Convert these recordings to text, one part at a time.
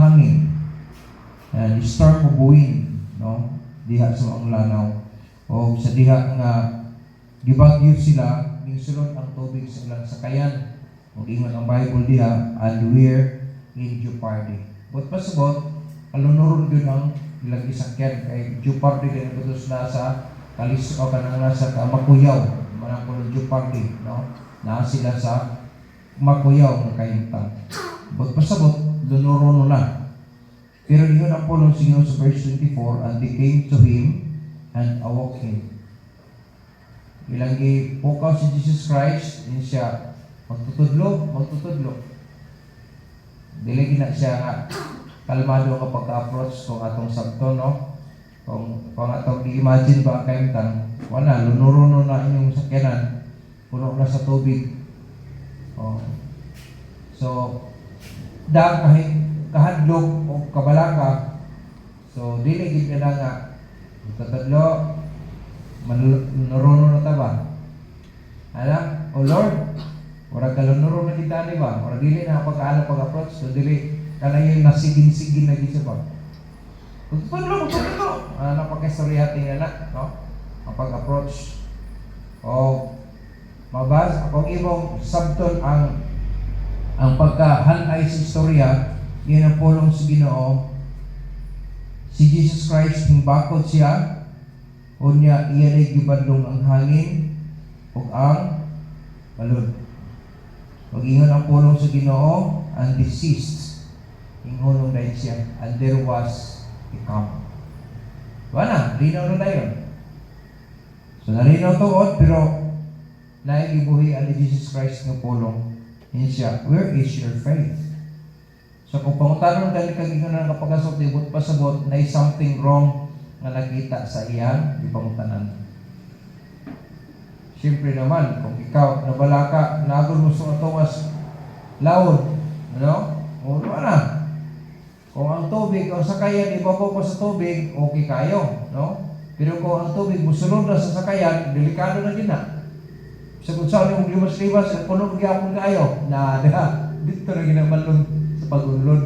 hangin. And storm of wind, no? Diha sa ang lanaw. O sa diha nga gibagyo sila, sulod ang tubig sa ilang sakayan. Kung ingon ang Bible diha, and we're in jeopardy. But pasabot, kalunuron yun ang ilang isakyan kay jeopardy din ang gusto na sa kalis o kanang nasa Makuyaw, manang po jeopardy, no? Na sila sa Makuyaw ng kayutan. But pasabot, lunuron na. Pero yun ang pulong sinyo sa verse 24, and they came to him and awoke him. Ilang ipukaw si Jesus Christ, yun siya magtutudlo. Dili na siya nga kalmado kapag ka-approach kung atong sabto, no? Kung atong i-imagine ba ang kayutan, wala, lunuron na inyong sakyanan, puno na sa tubig. Oh. So, kahit kahadlok o kabalaka, so dili gid na nga tatadlo manuruno na ta ba? Ala, o Lord, wala kalunuro na kita ni ba? Wala dili na pag-approach, so dili kanayon nasigin-sigin na gisa ba? Pagpalo, napakistoryating na, no? Ang pag-approach. O mabas, akong imong sabton ang pagkahanay sa istorya, yun ang pulong sa Ginoo. Si Jesus Christ, himbakod siya, unya iya ay gibadlong ang hangin ug ang balon. Pag-ingon ang pulong sa Ginoo, and they ceased. Ingon dahil siya, and there was a calm. Wala, linaw na dayon. So nalinaw tuod, pero naigibuhi ang Jesus Christ ng pulong. Yun siya, where is your faith? So kung pangutanong dahil kagingon na kapag-asok, dibot pasabot, na something wrong na nakita sa iyan, di pangutanan. Siyempre naman, kung ikaw nabala ka, nagol mo sa tuwas laod, ano? O na. Kung ang tubig, ang sakayan, ibabaw pa sa tubig, okay kayo, no? Pero kung ang tubig musulod na sa sakayan, delikado na din na. Sa kung saan yung limas-limas, puno magyapon kayo, na dito na ginabalon sa pag-unlod.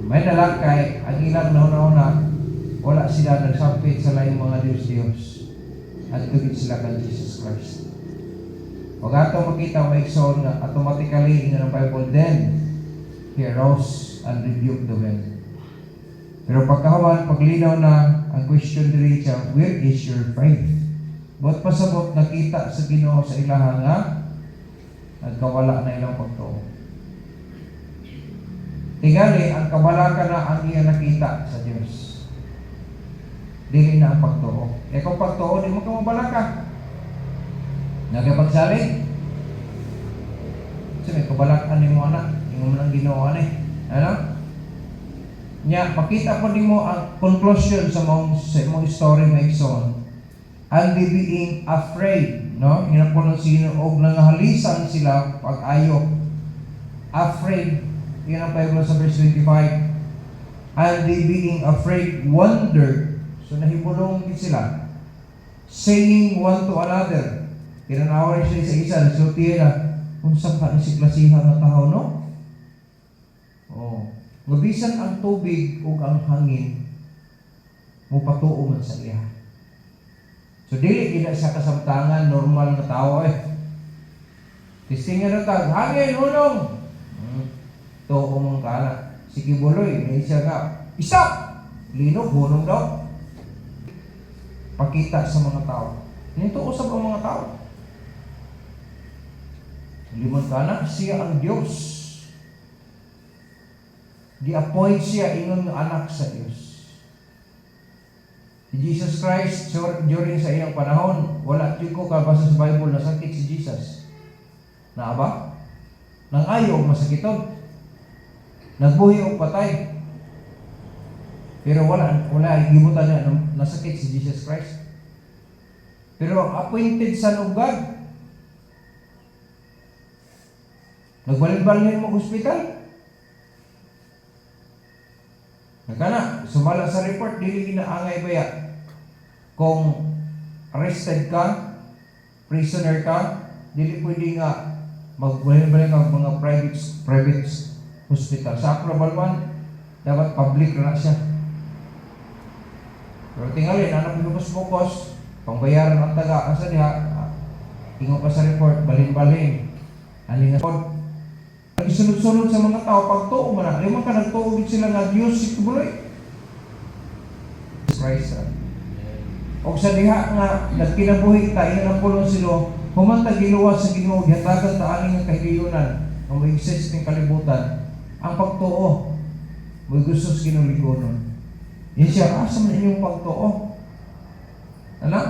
May nalakay, ang ilang nauna-una, wala sila nagsampit sa laing mga Diyos-Diyos at tugid sila kay Jesus Christ. Pag ato makita may ikson nga automatically in the Bible, then he arose and rebuked the wind. Pero pagkahuman, paglinaw na ang question diri siya, where is your faith? But pasabot nakita sa Ginoo sa ilaha nga nagkawala na ilang pagtuo. Tingali, ang kabalaka na ang iya nakita sa Diyos. Dili na ang pagtuo. E kung pagtuo, di mo ka mabalaka. Nagapagsalig. Kasi may kabalakan ni mo anak. Hindi mo lang ginawa na eh. Ano? Nya, pakita po di mo ang conclusion sa mong story may ikson. And they being afraid, no? Yan po ng sino, o nangahalisan sila pag-ayo. Afraid. Yan ang Bible sa verse 25. And they being afraid, wondered. So nahibulong din sila. Saying one to another. Kinanawar siya sa isa. Nagsultiya na, kung saan ka si klasihan na tao, no? Oh. Mabisan ang tubig o ang hangin, mupatuo man sa iya. So dili gina sa kasamtangan normal na tao eh. Tistingan na tag, hangin, hunong. Tuo mong kana. Sige buloy, may siya ka. Stop! Linog, hunong daw. Pakita sa mga tao. Nito usap ang mga tao. Limon kana, siya ang Diyos. Di-appoint siya ingon ng anak sa Diyos. Si Jesus Christ, during sa iyang panahon, wala ko kabasa sa Bible na sakit si Jesus. Na ba? Nang ayaw masakiton. Nagbuhi o patay. Pero wala gibutan niya nasakit si Jesus Christ. Pero appointed son of God. Nagbalin-balin mo hospital. Nagkana, sumala sa report, dili ginaangay baya. Kung arrested ka, prisoner ka, dili pwede nga magbalin-balin ka mga private hospital. Sa Acrobalwan, dapat public na siya. Pero tingalin, anak bukos-bukos, pangbayaran ang taga, asa diha, ingo pa sa report, balin-balin. Ani nga pod. Nagsunod-sunod sa mga tao, pagtuo man na, limang ka nagtuo sila nga Diyos si Kubuloy. Christ. O sa diha nga, nagkinabuhi ta, ina ng pulong silo, humantag giluwas sa Ginoo, gihatagan ta aning nga kahiliyonan, ang may exist ng kalibutan, ang pagtuo, may gusto sa ginuligonon. Yan siya, asa man inyong pagtuo? Ano?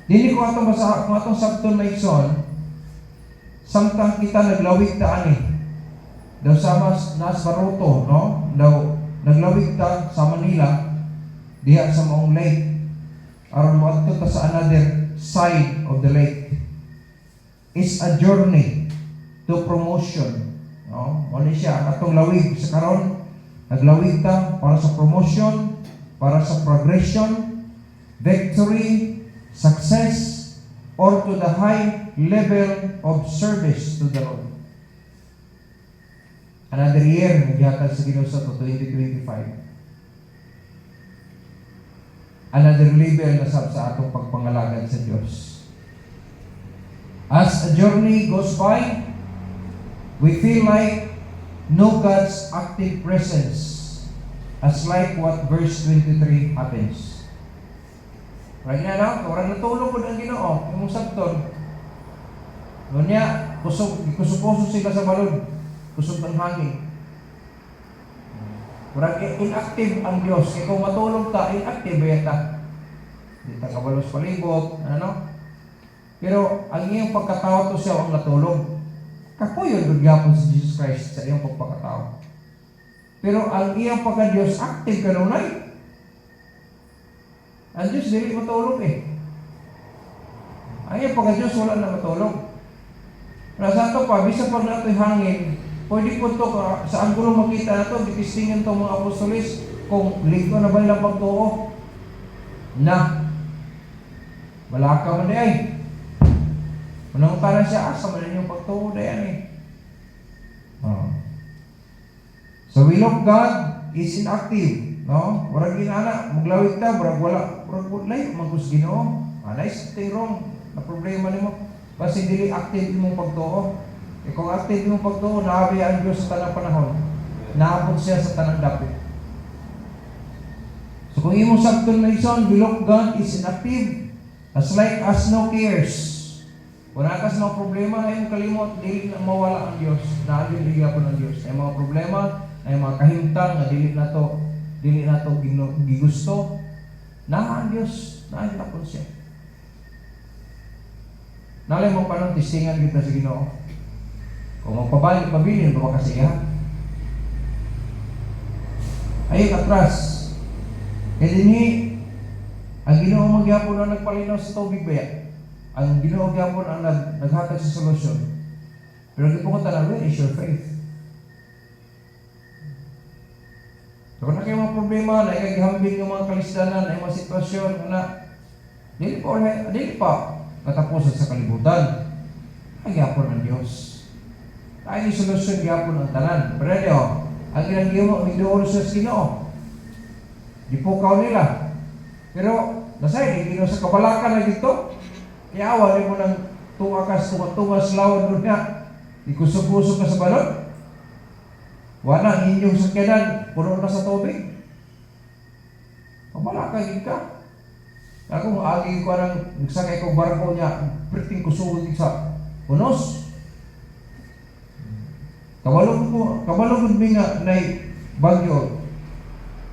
Dili ko atong basa, kung atong sabton na ikson, samtang kita naglawig ta ani, daw sa nas Baruto, no? Daw naglawig ta sa Manila, diha sa maong lake, aron mo adto ta sa another side of the lake. It's a journey to promotion, no? Ano siya atong lawig sa karon, naglawig ta para sa promotion, para sa progression, victory, success, or to the high level of service to the Lord. Another year, nagyatag sa Ginoo sa 2025. Another level na sa atong pagpangalagad sa Diyos. As a journey goes by, we feel like no God's active presence, as like what verse 23 happens. Right na, orang natulog ko ang Ginoo, imong sabton. Nunya, kusog sila sa balod, kusog ng hangin. Orang inactive ang Diyos. Kaya kung matulog ta, inactive ba ta? Hindi ta kabalos palibot, ano? Pero ang iyong pagkatao to siya ang natulog. Kapuyon nagyapon si Jesus Christ sa iyong pagkatao. Pero ang iyong pagka-Diyos, active kanunay. Ang Diyos dili matulog eh. Ang iyong pagka-Diyos wala na matulog. Nasa ito pa, bisa pag na ito'y hangin, pwede po ito sa anggulo makita na ito, dipistingin ito mga apostolis kung lingko na ba nilang pagtuo na wala ka man di ay. Manangutana siya, asa man yung pagtuo na yan eh. So will of God is inactive, no? Warag ginana, maglawig ta, wala layo, magus Ginoo. Anay something wrong na problema nimo. Kasi dili active imong pagtuo. E kung active imong pagtuo, naabi ang Diyos sa tanang panahon. Naabot siya sa tanang dapit. So kung imong sabton na ison, will of God is inactive, as like as no cares. Wala kas no problema na imong kalimot, dili na mawala ang Diyos. Naagin ligapon ang Diyos. Ay mga problema, ay mga kahimtang na dili na to gigusto. Na ang Diyos, naagin siya. Nalay mo pa nung tistingan kita sa Ginoo. Kung magpabilin, ba kasi iya? Ayun, atras. E dinhi, ang Ginoo magyapon ang nagpalinaw sa tubig ba? Ang Ginoo magyapon ang naghatag sa solusyon. Pero di po ko talaga, where is your faith? So kung na kayo mga problema, na ikagihambing yung mga kalisdanan, na yung mga sitwasyon, na dili pa katapusan sa kalibutan. Ay gyapon ang Dios. Ay solusyon gyapon ang tanan. Pero ang ginagimo ni Ginoo sa Ginoo. Dipukaw nila. Pero nasay di sa kabalakan na dito. Iawa ni mo nang tungas lawan dunya. Ikusog-kusog ka sa balon. Wala ang inyong sakyanan, puno na sa tubig. Kabalaka ka. Ako agi ko nang nagsakay ko barko niya, perting kusugod sa punos. Kabalog mi nga nay bagyo.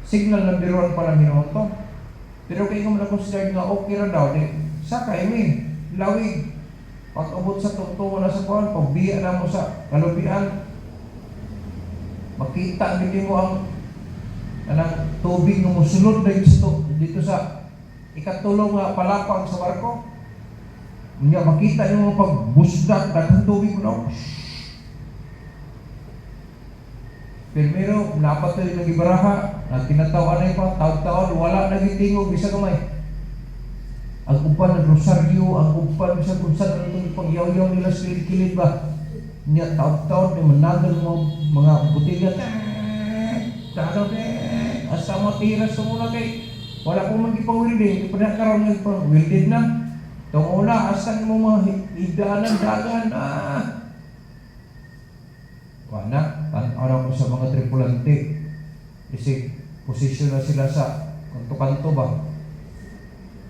Signal na biruan pa lang minuto. Pero kay ko man consider nga okay ra daw di sakay mi lawig. Pag abot sa tungtungan na sa kuan, pagbiya na mo sa kalubian. Makita gid mo ang anang tubig nga mosulod dito sa ikatulong nga palapag sa barko. Nga makita niyo pagbusdak daghang tubig mo. Pero napat to yung nagibaraha, na tinatawa na pa, taon-taon, wala nagitingog, bisa kamay. Ang upan ng rosaryo, ang upan bisa kung saan itong pangyaw-yaw nila sa kilid-kilid ba? Niya taon-taon, yung managal mo mga butilya, hasta matiras sa muna kay wala pong magipang-welding, hindi pa nakaroon ng welded na. Itong una, asan mo mga higdaanan, dagan, wala, tanaw ko sa mga tripulante. Kasi, posisyon na sila sa kanto-kanto ba?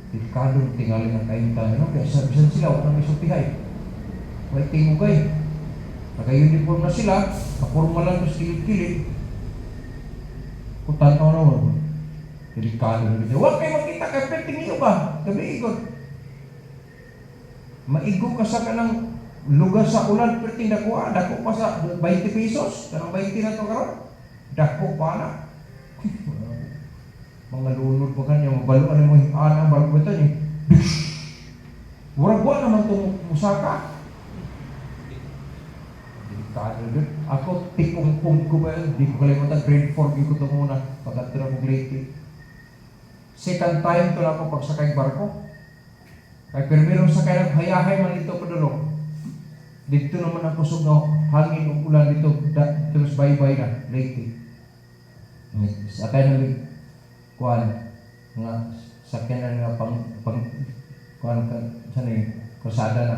Delikado, tingali ng kaintan, no? Kaya sabihan sila, huwag nang isutihay. May tingugay. Naka-uniform na sila, kaporma lang sa kilid-kilid. Kung tanaw naman, delikado na dito. Huwag kayo makita, kaya tingin ba? Gabi ikot. Maigo ka sa kanang lugar sa ulan, pero tindakuha, dako pa sa 20 pesos, kanang 20 na ito karoon, dako pa na. Mga lunod pa kanya, mabaluan mo yung anang balutan eh. Murag-wa naman itong musaka. Delikado doon. Ako, tipong-pong ko ba yun? Di ko kalimutan, grade 4 ko ito muna, pagkatira ko grade 8. Second time ito lang ako pagsakay barko. Kaya pero sakay na hayahay man ito padulong. Dito naman ang kusog na hangin o ulan dito. Terus bye-bye na, late. Sakay na kuhan. Mga sakyan na nga kuhan ka, saan eh, kusada na.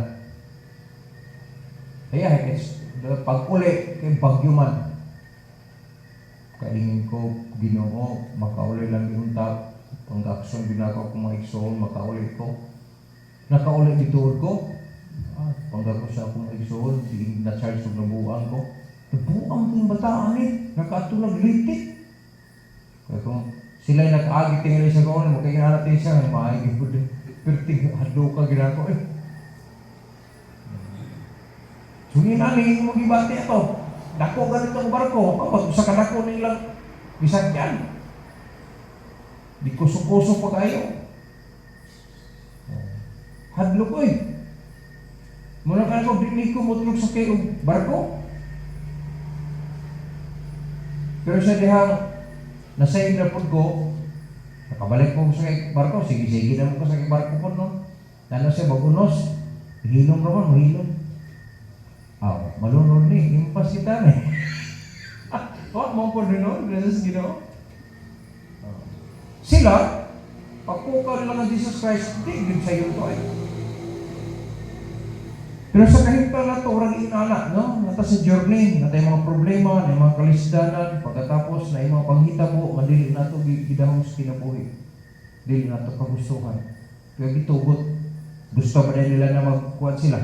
Hayahay, pag uli, kay bagyo man. Kaingin ko, Ginoo, makauli lang yung tao. Pang-aksyon, ginagawa ko mga iksoon, makauli ko. Nakauli dito ko. Pangga ko sa akong igsoon, na-charge ng nabuang ko. Nabuang ko yung bataan eh. Nakatulag litik. Kaya kung sila'y nag-agi tingin sa kawan, magkainan natin siya, maayagin ko din. Perting hadlo ka ginagawa eh. Sungin na nihin mo gibati ito. Dako ganito ang barko. Sa kadako nilang bisagyan. Di kusok-kusok pa kayo. Hadlo ko eh. Muna ka ako, di ko mutulog sa kayo barko. Pero sa dihang nasayod na po ko, nakabalik po sa barko, sige-sige na mo ko sa barko ko, no? Lalo siya magunos, hilom naman, mahilom. Malunod ni, impas kita na eh. Huwag mo po din, no? Blessed Ginoo. Sila, pagpukaw nila ng Jesus Christ, hindi sa iyo to eh. Pero sa kahimtang na ito, orang inala, no? Nata sa journey, nata yung mga problema, na yung mga kalisdanan, pagkatapos na yung mga panghitabo, madili na ito gidahong sa kinabuhi. Dili na ito kagustuhan. Kaya gitugot, gusto ba nila na magkuhan sila?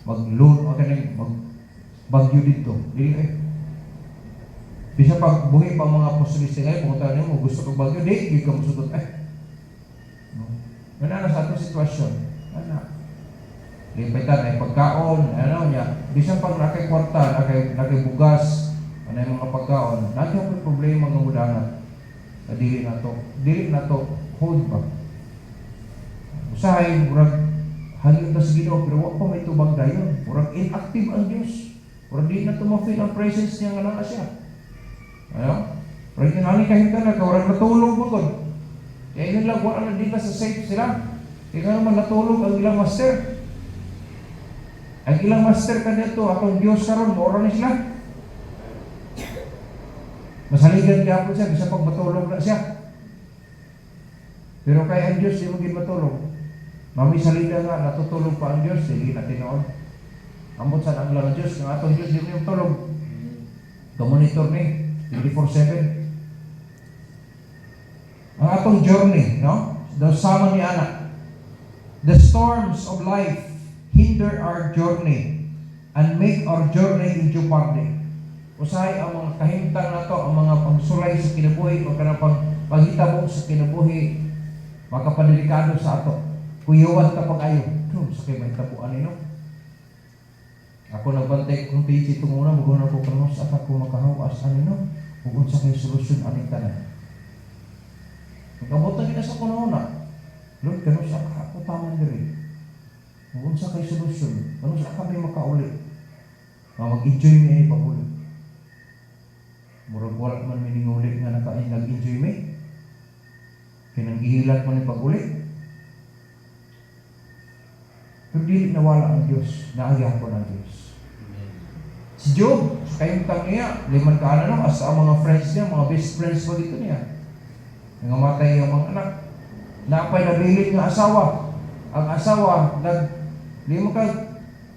Mag-loan, mag-bagyo dito. Dili eh. Bisa pag buhi pa mga apostolis nila, pumunta niyo mo, gusto kong bagyo, di ka musugot, Ano sa atong sitwasyon? Ano? Lipitan ay pagkaon, ano niya. Bisan pag nakay kwarta, nakay bugas, ano yung mga pagkaon, nandiyan po problema ng mudangan. Dili na to, hold ba? Usahay, murag hangin na sa Ginoo, pero wala pa may tubang dayon. Murag inactive ang Diyos. Murag di na tumafeel ang presence niya nga na siya. Ano? Pero yung nani kahit ka na, murag natulog mo kon. Kaya yun lang, wala na di na sa safe sila. Kaya naman natulog ang ilang master. Ang ilang master ka dito, akong Diyos karon, mora na sila. Masaligan niya po siya, bisa pag matulog na siya. Pero kaya ang Diyos, di maging matulog. Mami salida nga, natutulog pa ang Diyos, hindi na tinoon. Ambot sa ang lang Diyos, ng atong Diyos, di mo yung tulog. Monitor ni, 24/7. Ang atong journey, no? The sama ni Ana. The storms of life hinder our journey and make our journey in jeopardy. Usahay ang mga kahimtang na to, ang mga pagsulay sa kinabuhi, paghitabo sa kinabuhi, makapadelikado sa ato. Kuyawan ka pag-ayo. Sa kayo may tapuan nino. Ako nagbantay kung page ito muna, maguna ko kanos at ako makahawas anino, hugon sa kayo solusyon aning tanan. Nagkabutan nila sa kununa. Lord, kanos ako taman diri. Huwag sa kay solusyon. Ano sa kami makauli? Mag-enjoy niya yung pag-uli. Murag wala man mininguli nga nag-enjoy me. Kaya nang-ihilat man yung pag-uli. Pero di nawala ang Diyos. Naagyan ko ng Diyos. Si Job, kayong niya, 5 taon as ang mga friends niya, mga best friends ko dito niya. Nangamatay yung mga anak. Napay nabilin ng asawa. Ang asawa,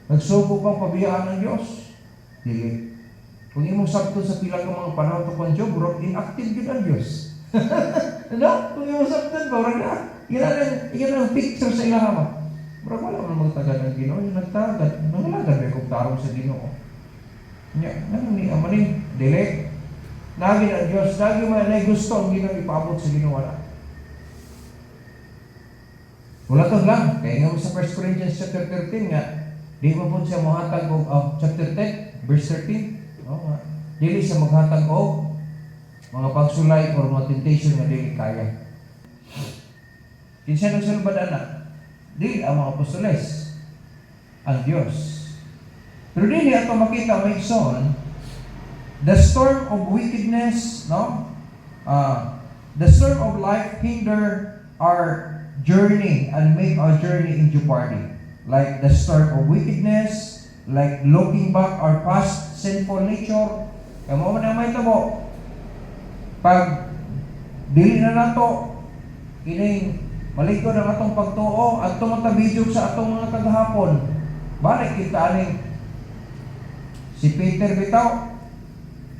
nagsubo pang pabiyaan ng Diyos. Dili. Kung imong sabto sa pilang mga panahon to kung Job, inactive yun ang Diyos. Ano? Kung imong sabto, parang na. Yan ang picture sa ilahama. Pero wala mo magtagal ng Ginoo. Yung nagtagad, nangalagad may kong tarong sa Ginoo. Ni amanin, dili. Nagi ang Diyos, nagi man na gusto ang Ginoo ipabot sa Ginoo na. Wala to lang. Kaya nga mo sa 1 Corinthians chapter 13 nga, di mo po siya mahatag o chapter 10, verse 13. No, nga. Dili siya maghatag o mga pagsulay or mga temptation nga dili kaya. Kinsa nagsulbad ana? Dili ang mga apostoles, ang Diyos. Pero din ato makita may son, the storm of wickedness, no? The storm of life hinder our journey and make our journey in jeopardy. Like the storm of wickedness, like looking back our past sinful nature. Kaya mo man ang may tabo. Pag dili na nato kining malikod ang atong pagtuo at tumatabidyo sa atong mga kagahapon. Balik kita aning si Peter bitaw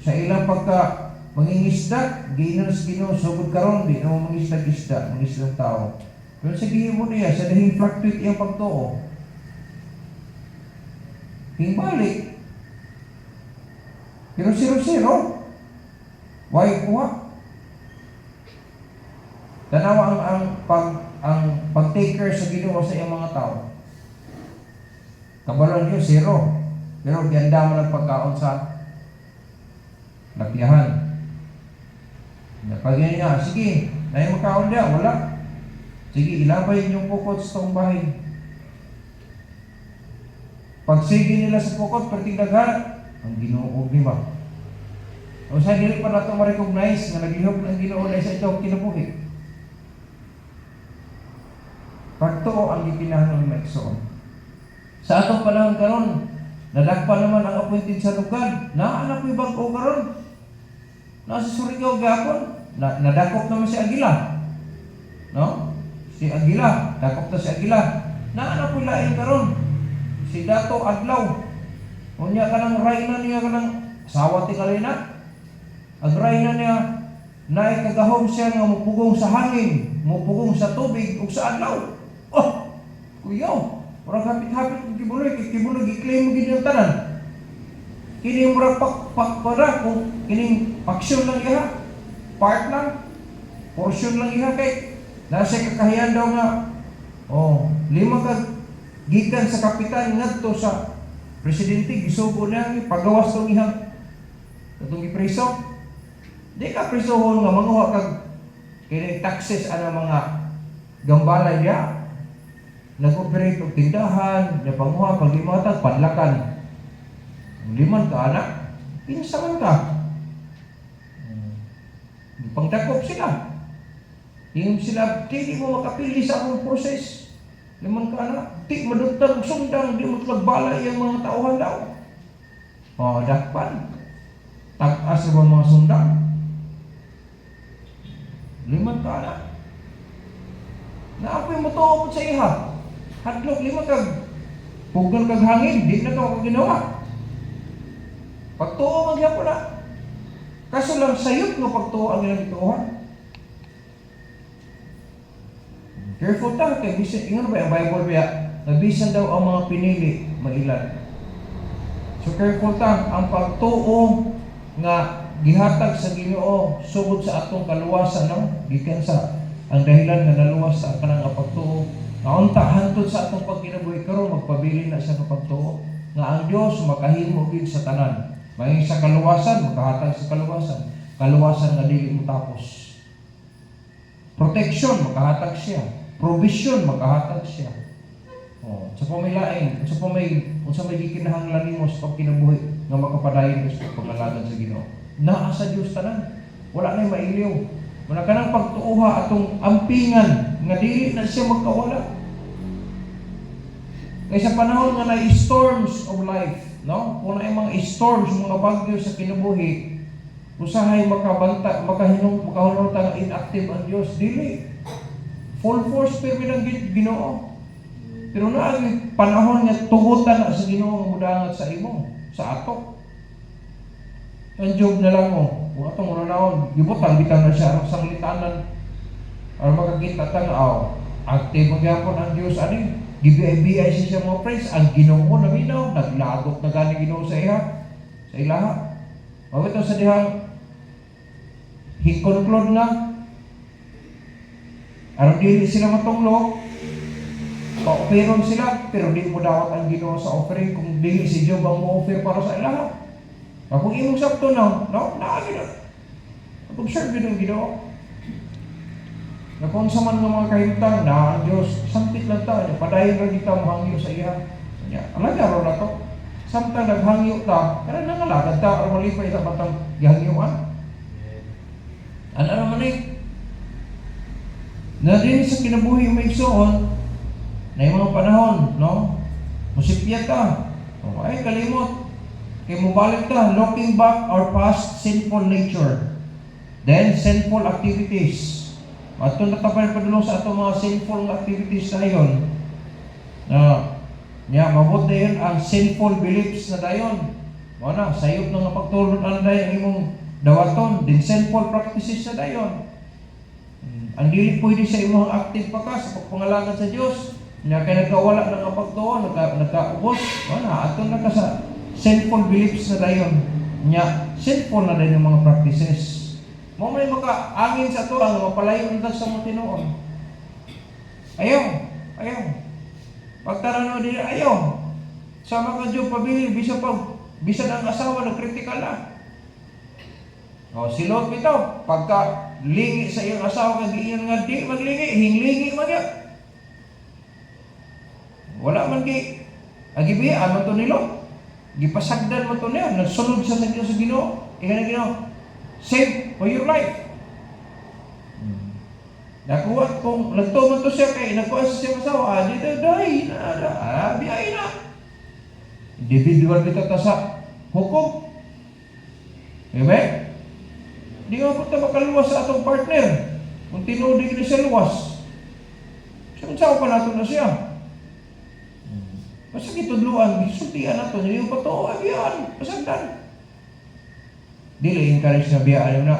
sa ilang pagka mangingisda, ginos sugod karon di na mangisda-isda, mangisdang tao. Pero sa gihimo niya, sa dahing fluctuate iyang pagtuo. Hingbalik. Pero zero. Why kuha? Tanawa ang pag-taker sa Ginoo sa iyang mga tao. Kabalon niyo, 0. Pero ganda mo ng pagkaon sa lapiyahan. Pag yan nga, sige, na yung makaon niya, wala. Sige, ilabay yung pukot sa itong bahay. Pag sige nila sa pukot, pertingdagan, ang Ginoo ni ba? O sa dili pa nato ma-recognize na naglihok ng Ginoo na sa ito kinabuhi. Pagtuo ang ipinahanglang nagsoon. Sa atong panahon karon, nadakpa naman ang appointed sa lugar. Naanak ko ibang o karon. Nasa Surigao gapon, nadakop naman si Aguila. No? Si Aguila, dakop na si Aguila. Naanak ko lain karon. Si Dato Adlaw. Unya ka ng rayna niya ka ng sawa ti kalina. Ang rayna niya naay kagahom siya nga mupugong sa hangin, mupugong sa tubig ug sa adlaw. Oh, kuyaw. Murag hapit-hapit kung kibuloy, i-claim mo gini ang tanan. Kini murag pakpara kung kining aksyon lang iha, part lang, portion lang iha kay nasa kakahiyan daw nga, 5 ka gikan sa kapitan ngadto sa presidente, gisugo na, pagawas tong ihang katong ipreso. Di ka presohon nga manguha kag kini taxes ana mga gambalay diya. Nag-operate og tindahan, napanguha pag limatag panlakan. 5 ka anak, pinsa man ka. Pangdakop sila. Yung sila, di mo makapili sa akong proses. 5 ka anak, di maduntag sundang, di mo magbala yung mga tauhan daw. Dakpan. Tag-as sa mga sundang. 5 ka anak. Naapoy mo to sa iha. Hadlok 5 kag pugon kag hangin, di na to ginawa. Pagtuo magyapon na. Kaso lang sayop nga pagtuo ang ilang ituuhan. Careful ta kay bisan ingon ba ang Bible biya, nabisan daw ang mga pinili mailan. So careful ta ang pagtuo nga gihatag sa Ginoo sugod sa atong kaluwasan no, gikan sa ang dahilan nga naluwas sa kanang pagtuo. Naunta hantod sa atong pagkinabuhi karon magpabilin na siya ng pagtuo nga ang Dios makahimo gid sa tanan. May sa kaluwasan makahatag sa kaluwasan. Kaluwasan nga dili mo tapos. Protection makahatag siya. Provision makahatag siya. Sa pamilaing, unsa may gikinahanglan nimo sa pagkinabuhi nga makapadayon sa pag-alagad sa Ginoo. Naa sa Dios tanan. Wala na mailiw. Wala ka nang pagtuuha atong ampingan nga dili na siya magkawala. Kaya sa panahon nga na storms of life, no? Kung na mga storms, mga bagyo sa kinabuhi, usahay makabanta, makahunong tang inactive ang Diyos, dili. Full force pero binang Ginoo. Pero na ang panahon nga tugutan na sa Ginoo nga mudangat sa imo, sa ato. Ang Job na lang mo, kung atong unanawon, gibutan bitan na siya ang sanglitanan. Or makakita tanaw, active magyapon ang Diyos ani. Gibiyay siya mga praise, ang Ginoo naminaw, naglagot na gani Ginoo sa ilaha. Mabito sa dihang hi-conclude na aron dili sila matunglo, pa-operon sila, pero di mo dawat ang Ginoo sa offering kung dili si Job ang mo-offer para sa ilaha. Kung imong sakto na, naagi na. Observe din ang Ginoo. Na kung sa man mga kahimtang na ang Diyos, sampit lang tayo, padayon lang kita mahangyo sa iya. Alaga ro na to. Samtang naghangyo ta, kaya nangalagad ta, o malipay ta batang gihangyoan. Ano naman na din sa kinabuhi may igsoon, na yung mga panahon, no? Musipya ta. Ay, kalimot. Kaya mubalik ta, looking back our past sinful nature. Then, sinful activities. At ito natapay padulong sa itong mga sinful activities na yun. Mabot na yun ang sinful beliefs na dayon. Wala, sayop na nga pagtulon ang dayon imong dawaton. Din sinful practices na dayon. Ang dili pwede sa imong active pa ka sa pagpangalangan sa Diyos. Kaya nagkawala na nga pagtuon, nagkaubos. Wala, ato na ka sa sinful beliefs na dayon. Sinful na dayon yung mga practices. Mo may maka-angin sa to ang mapalayo nito sa mga tinuon. Ayaw. Pagtarano din, ayaw. Sama ka Diyo pabili, bisa ang asawa na kritikal na. O, si Lot bitaw, pagka lingi sa iyong asawa, kag iyan nga di maglingi, hinglingi magya. Wala man ki, agibiyaan man to ni Lot. Gipasagdan man to niya, nagsunod siya sa Ginoo. Ika na Ginoo, save for your life. Nakuha, kung nagtuman to siya kay nakuha siya masawa, dito dahi na, biyay na. Individual dito ta sa hukom. Amen? Di nga po tayo makaluwas sa atong partner. Kung tinudig na siya luwas, siya pa nato na siya. Basta kitudluan, gisultian nato, yung pato, biyaan, pasagdan. Dili encourage na biyaan yun na.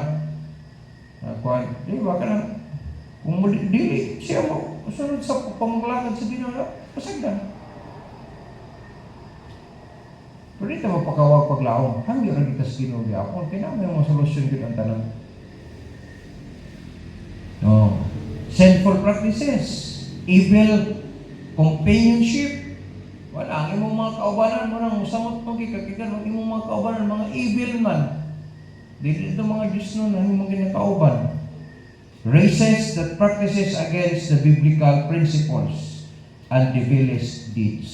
Kuhan, di ba ka na, kung dili, siya mo, sunod sa pamanglakan sa Ginoo, pasagdan. Pero dito mapakawag paglaong, hangyo rin kita sa Ginoo gyapon, kaya may mga solusyon yun ang tanan. Sinful practices, evil companionship. Wala, ang imong mga kaubanan mo nang musamot mo kikakikan, ang imong mga kaubanan, mga evil man. Dito mga Diyos nun, ang imong ginakauban. Races that practices against the biblical principles and devil's deeds.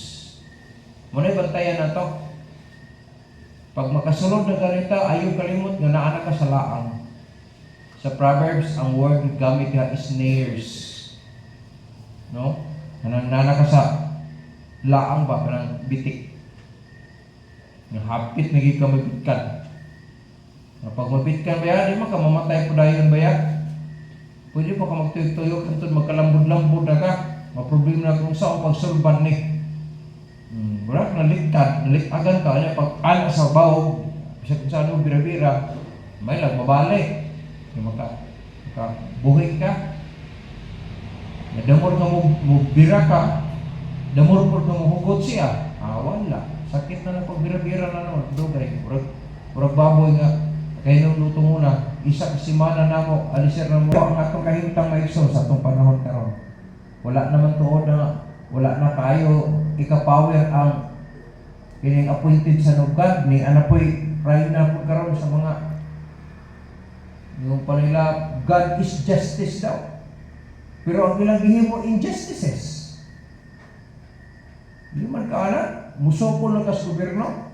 Muna bantayan na to. Pag makasulod na ganito, ayaw kalimot nga naana ka sa laang. Sa Proverbs, ang word gamit nga is snares. No? Naana ka sa laang ba? Kanang bitik. Nga hapit naging ka mabitkan. Pag mabitkan ba yan, di makamamatay po dayon ba yan? Pwede pa ka magtuyok-tuyok hantod magkalambod-lambod na ka. Maproblema na kung saan pagsulban ni. Wala ka nalitagan ka niya pag ala sa bawog. Bisa kung saan mo bira-bira, may lang mabalik. Buhay ka. Nadamor ka mo bira ka. Damor po ka mo hugot siya. Wala. Sakit na pag bira-bira na naman. Dugay. Murag baboy nga. Kaya nung luto muna, isang simana na mo, alisir na mo, ang atong kahintang maigso sa atong panahon karon. Wala naman tuod na, wala na kayo ikapower ang kining appointed sa God ni anapoy right na po karon sa mga yung panila, God is justice daw. Pero ang ilang gihimo injustices. Di man kaana, musoko lang kas gobyerno.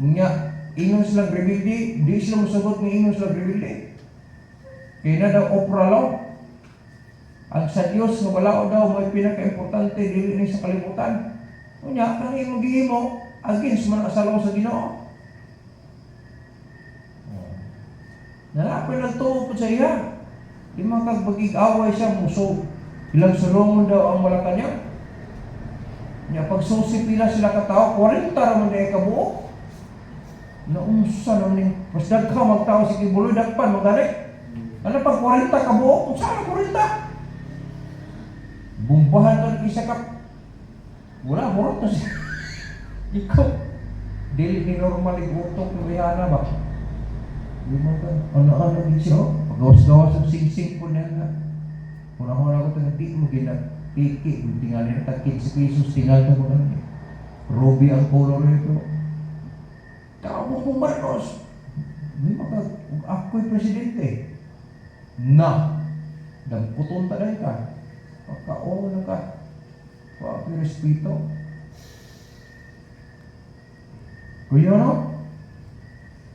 Munya, ingon silang rebildi, di sila masagot ng ingon silang rebildi. Kaya na daw opera law. Ang sa Diyos nga balao daw may pinaka-importante dili ni sa kalibutan. Unya, kani maghihimo, against man sa law sa Ginoo. Nalapay nagtuo po sa iya. Di makagpagig-away siya, muso. Ilang sulungon daw ang Malacanang. Nya pagsusi pila sila katao, 40 raman na kabuo. Naunsa naman yung mas dagka magtao si Kibuloy, dagpan, magani. Ano pag 40 kabuo? Kung saan 40? Bumbahan ka isa ka. Wala, hurot na siya. Ikaw, dili ni normal igutok ng Rihanna ba? Di mo ka, ano-ano din siya, pagawas-gawas ang sing-sing po na nga. Una-una ko ito, di mo ginapiki, tingnan nila, tag-15 pesos, tingnan ito mo na. Ruby ang color nito. Tao mo kong Marcos. Di mo ka, ako'y presidente. Na, nagputong taday ka. Pagka-o na ka. Pag-ako'y respeto. Kuya no?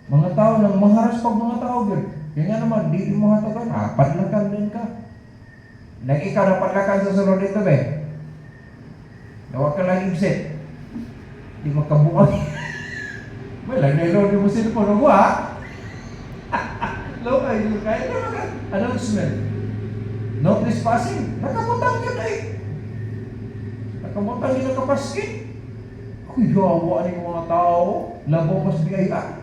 Mga tao nang mangharas pag mga tao gud. Kaya nga naman, di mo hatagan, padlakan din ka. Nang ikaw na padlakan sa sunod dito, be. Nawa ka lang exit. Di magkabuang. Wala, nailo di mo cellphone mo, ha? Lokay, kaya naman. Announcement. No trespassing. Nakamutang yun eh. Nakamutang yun nakapaskin. Uy, gawa ni mga tao. Labaw pas biyaya.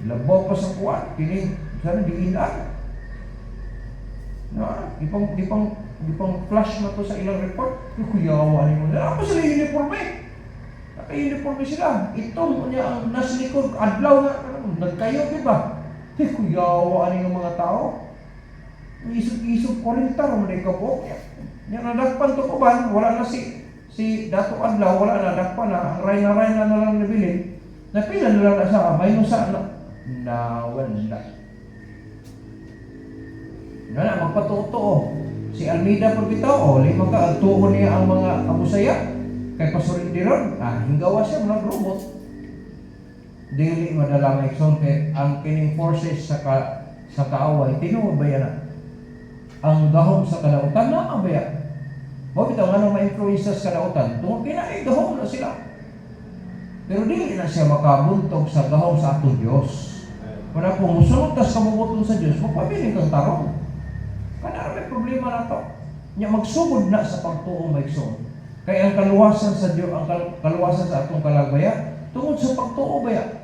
Labaw pa sa kuwan. Kini, sana diinan. Na, di pang flash na to sa ilang report. Uy, gawa ni mga. Apa sila uniform eh? Naka-uniform sila. Ito niya ang nasa likod. Adlaw nga. Nagkayo, di ba? Kuyawa ni ng mga tao. Isog-isog 40 naman ikaw po. Yan nadakpan to ko ba? Wala na si Dato Adlaw. Wala na nadakpan na. Ang ray na lang nabili. Napila na lang na sa may no sa wala. Na magpatuto. Si Almeida po bitaw. Lima ka. Agtuon niya ang mga abusaya. Kay pasurindiron, hinggawa siya mga robot. Dili madala may kay ang kining forces sa kaaway, tinuod ba yan? Ang gahom sa kadautan na ang baya. Mo bitaw nga ma-influence sa kadautan, tungod kinaay gahom na sila. Pero dili na siya makabuntog sa gahom sa atong Dios. Para kung musunod tas kabubuton sa Dios, magpabiling kang tarong. Kana may problema na to. Nya magsugod na sa pagtuo may igsoon. Kaya ang kaluwasan sa Dios, ang kaluwasan sa atong kalagbaya, tungod sa pagtuo baya.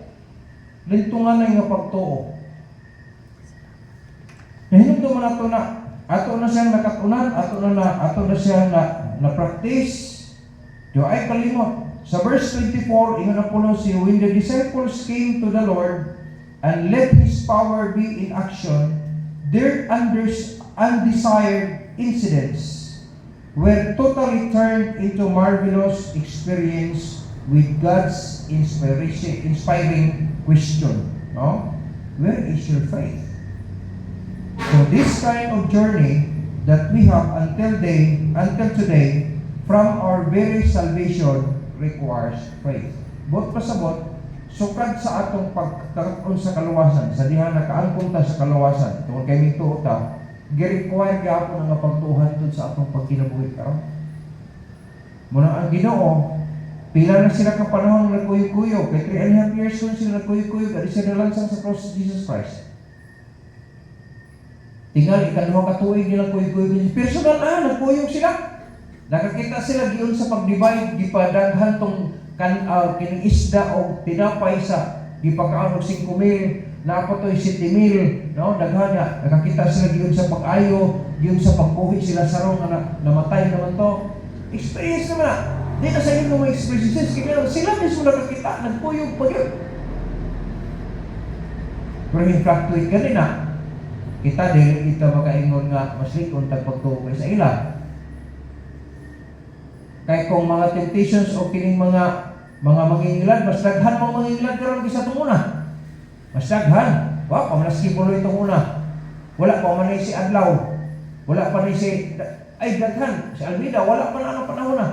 Lintungan na yung pagtuo. Nahinugdo mo ato na siyang nakatunan, ato na siyang na-practice. Diyo ay kalimot. Sa verse 24, ingon na po si when the disciples came to the Lord and let His power be in action, their undesired incidents were totally turned into marvelous experience with God's inspiring question. No? Where is your faith? So this kind of journey that we have until today, from our very salvation, requires faith. Bot pasabot, sukad sa atong pagkakaroon sa kaluwasan, sa diha nakaangkong ta sa kaluwasan, tungkol kay mintuo ta, gi-require gyapon nga pagtuhan tun sa atong pagkinabuhi karon. Muna ang Ginoo, pila na sila ka panahon nagkuyo-kuyo, kay 3.5 years kung sila nagkuyo-kuyo, kaya sila nalansang sa cross of Jesus Christ. Tingal, ikaduha katuig nila kuyo-kuyo. Personal nagkuyog sila. Nakakita sila giyon sa pag-divide, gipadaghan tong kining isda o tinapay sa gipakaon og 5,000, naapatoy 7,000, no? Daghan nga. Nakakita sila giyon sa pag-ayo, giyon sa pagbuhi sila sarong na namatay naman to. Experience naman na. Di na sa inyo mga experiences, kaya sila mismo nakakita, nagkuyog pa yun. Pero in-fluctuate ka din kita dili kita makaingon nga mas likon tagpagtuoy sa ila. Kay kung mga temptations o kining mga mangingilad, mas daghan mga mangingilad karon kaysa tunguna. Mas daghan. Wa pa man si Kibuloy tunguna. Wala pa man si Adlaw. Wala pa ni si ay daghan. Si Almeida wala pa na ang panahon na.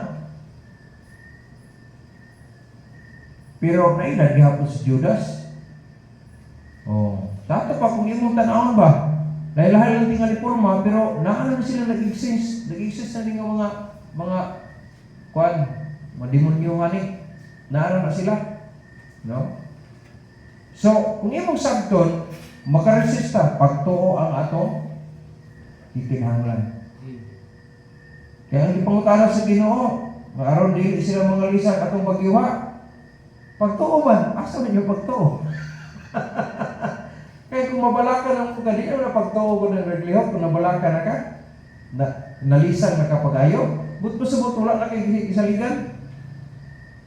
Pero nailad gihapon si Judas. Tato pa kung imong tanawon ba? Lahi-lahi lang tingali porma, pero naano na sila nag-exist na mga kwan, Mademonyohan ni. Naara na sila. No? So, kung imong sabton, makaresista, pagtuo ang atong titinahanglan. Kaya ang ipangutana sa Ginoo, maaron dili sila mga lisan atong pagyuha. Pagtuo man, asa man yung pagtuo? Kaya kung mabalakan ang mga di na pagtuo ko ng naglihok, kung nabalakan na ka, nalisan na kapag-ayo, but pa sa butula na kay kisaligan.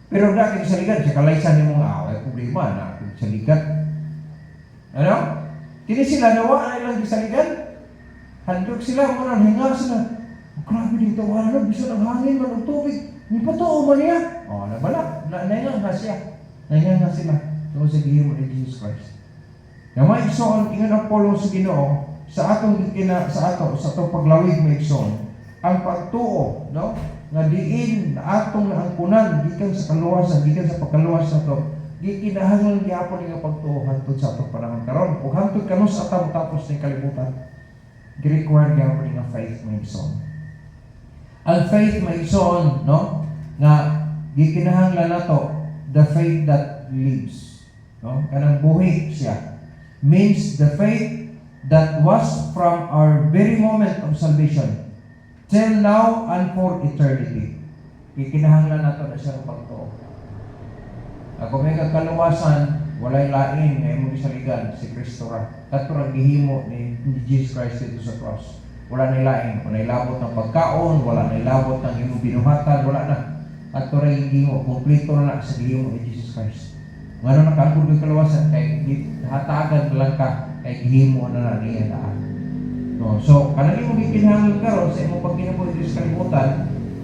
Pero na kay kisaligan, siya kalaysan yung mga away, problema na kay kisaligan. Ano? Kini sila nawa na ilang kisaligan, handog sila, mga hingas na. Grabe dito, ano, bisa ng hangin man ang tubig. Hindi pa to, niya. O, nabala. Naingang siya. Naingang sila. Ito sa gihimo ni Jesus Christ. Na may igsoon, ingon ang Apollo sa Ginoo, sa atong paglawig may igsoon, ang pagtuo, no? Nga diin na atong naangkunan, gikan sa kaluwasan, gikan sa pagkaluwas na to, gikinahanglan gyapon nga pagtuo hantod sa atong panahon karon, ug hantod kanos atong tapos ng kalibutan. Gi-require gyapon nga faith may igsoon. Ang faith may igsoon, no? Nga gikinahanglan nato the faith that lives, no? Kanang buhi siya. Means the faith that was from our very moment of salvation till now and for eternity. Gikinahanglan nato na siya pagtuo. Ako may kakaluwasan, walay lain nga imong gisaligan si Kristo ra. Kato gihimo ni Jesus Christ dito sa cross. Wala na ilain, wala ilabot ng pagkaon, wala na ilabot ng imong binuhatan, wala na. At ito rin gihimo, kumplito na sa gihimo ni Jesus Christ. Ngano nakaangkod ng kaluwasan, kay hatagan lang ka, kay gihimo na niya daan. No, so, kanang imong gikinahanglan karon sa imong pagkinabuhi dito sa kalibutan,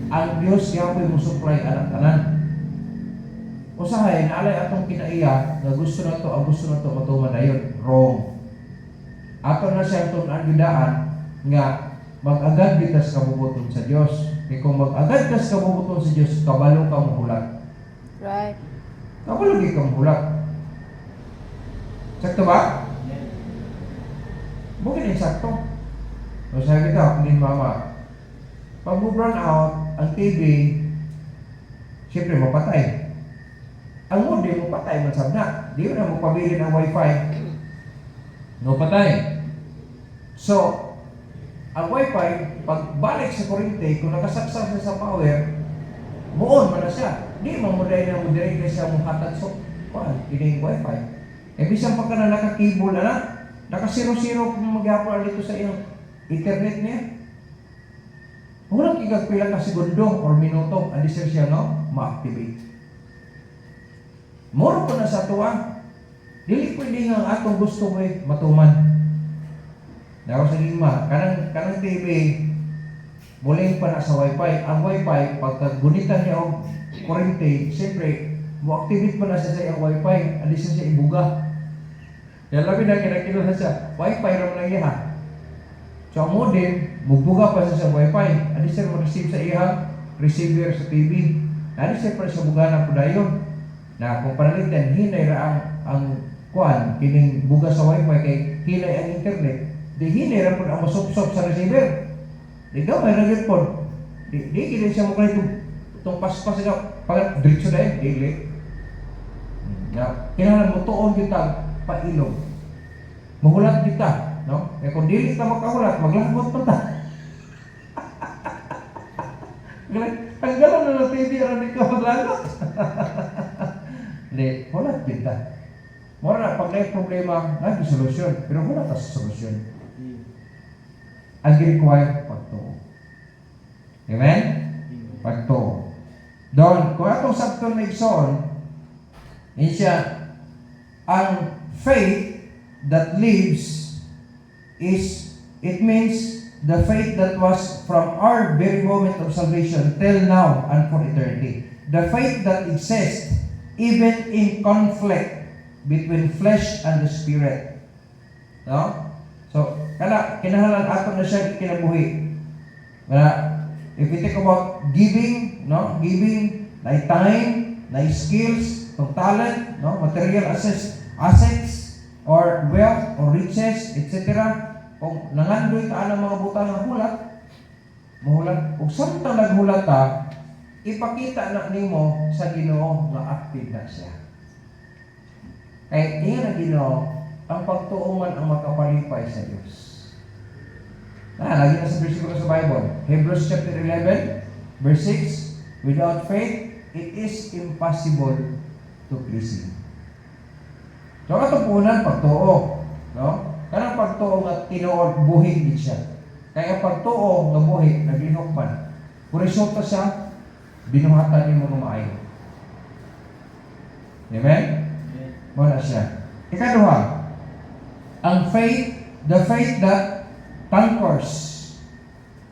ang Dios gyapon mo supply anak tanan. Usahay, naalay atong kinaiya, na gusto na to, ang gusto na to, matuman na yun. Wrong. Ato na siya itong agidaan, nga mag-agad kita sa kabubuton sa Diyos. Kaya kung mag-agad ka sa kabubuton sa Diyos, kabalo ka mahulat. Right. Kabalo ka mahulat. Sakto ba? Bukit yung sakto. So sabi ka, din mama, pag brown out, ang TV, siyempre mapatay. Ang modem mo patay, mansabna. Di mo na magpabili ng wifi. No patay. So, ang wifi, pag balik sa kuryente, kung nakasaksak sa power, muon man na siya. Di mo direct na siya mong hatag. So, ini yung wifi. Eh, bisan pa ka na nakakibol na, nakasiro-siro kung magyapon dito sa iyong internet niya. Walang kigagpila ka segundo or minuto, andi siya no? Ma-activate. Moro ko na sa tuwa. Dili pwede nga atong gusto mo matuman. Dako sa lima, kanang TV, muling pa na sa wifi. Ang wifi, pagkagunitan niya o kurente, siyempre, mo-activate pa na siya sa iyong wifi, andi siya ibuga. Kaya labi na kinakinuha siya, wifi raman lang iya. So ang modem, magbuga pa siya sa wifi, andi siya mo-receive sa iyang receiver sa TV. Andi siya pa siya buga na po dayon. Na kung panalitan, hinay ra ang kuan, kining buga sa wifi kay hinay ang internet. Di hinay ra po ang masop-sop sa receiver. Di gamay ra gyud pod. Di kini siya mo kanito itong paspas siya pag diretso dahil dili. Ya, kinahanglan mo tuon kita pailog. Mahulat kita, no? Kaya kung dili ta makahulat, maglagot pa ta. Ang galaw na ng TV ra di ka maglagot. Hindi, hulat kita. Mura na, pag may problema, lagi solusyon. Pero hulat sa solusyon. Ang require pagtuo. Amen? Pagtuo. Doon, kung atong sakton na igsoon, yun siya, ang faith that lives is, it means the faith that was from our very moment of salvation till now and for eternity. The faith that exists even in conflict between flesh and the spirit. No? So, kinahanglan ato na siya kinabuhi. If we think about giving, no? Giving, na time, na skills, ng talent, no? Material assets, or wealth, or riches, etc. Kung nangandoy ka ng mga butang ng hulat, mahulat. Kung saan ta naghulat ta, ipakita na nimo sa Ginoo nga active na siya. Kaya iyan ang Ginoo, ang pagtuo man ang makapalipay sa Diyos. Lagi na sa bersikulo sa Bible. Hebrews chapter 11, verse 6, without faith, it is impossible to please Him. So, katupunan, pagtuo. No? Kanang pagtuo nga tinuod, buhig din siya. Kaya pagtuo nga buhig, naglinok man. Kung resulta siya, binuhatan niyo mga maayo. Amen? Muna siya. Ikaduha, ang faith, the faith that conquers.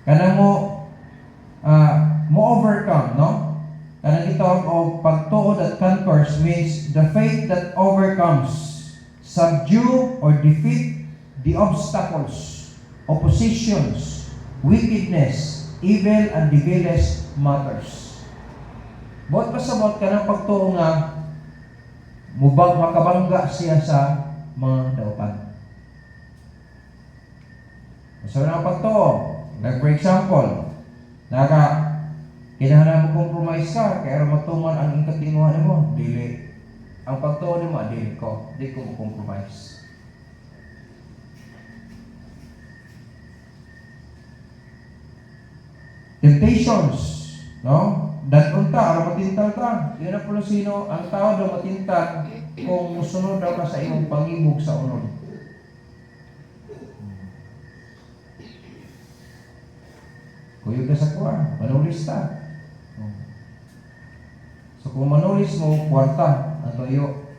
Kanang mo overcome, no? Kanang itawag o pagtuo that conquers means the faith that overcomes, subdue or defeat the obstacles, oppositions, wickedness, evil, and devilest matters. Buot pasabot ka ng pagtuo nga makabangga siya sa mga dautan. So na pagtuo, like for example, kinahanglan mo compromise ka, kaya matuman ang katinguhan mo, dili. Ang pagtuo mo, di ko mo compromise. Temptations, no? Dadunta, ara matintal ka. Yan na po sino, ang tao daw matintal kung musunod daw ka sa iyong pangibog sa unod. Kuyog ka sa kuha, manulis ta. So kung manulis mo, kwarta, ang tuyo.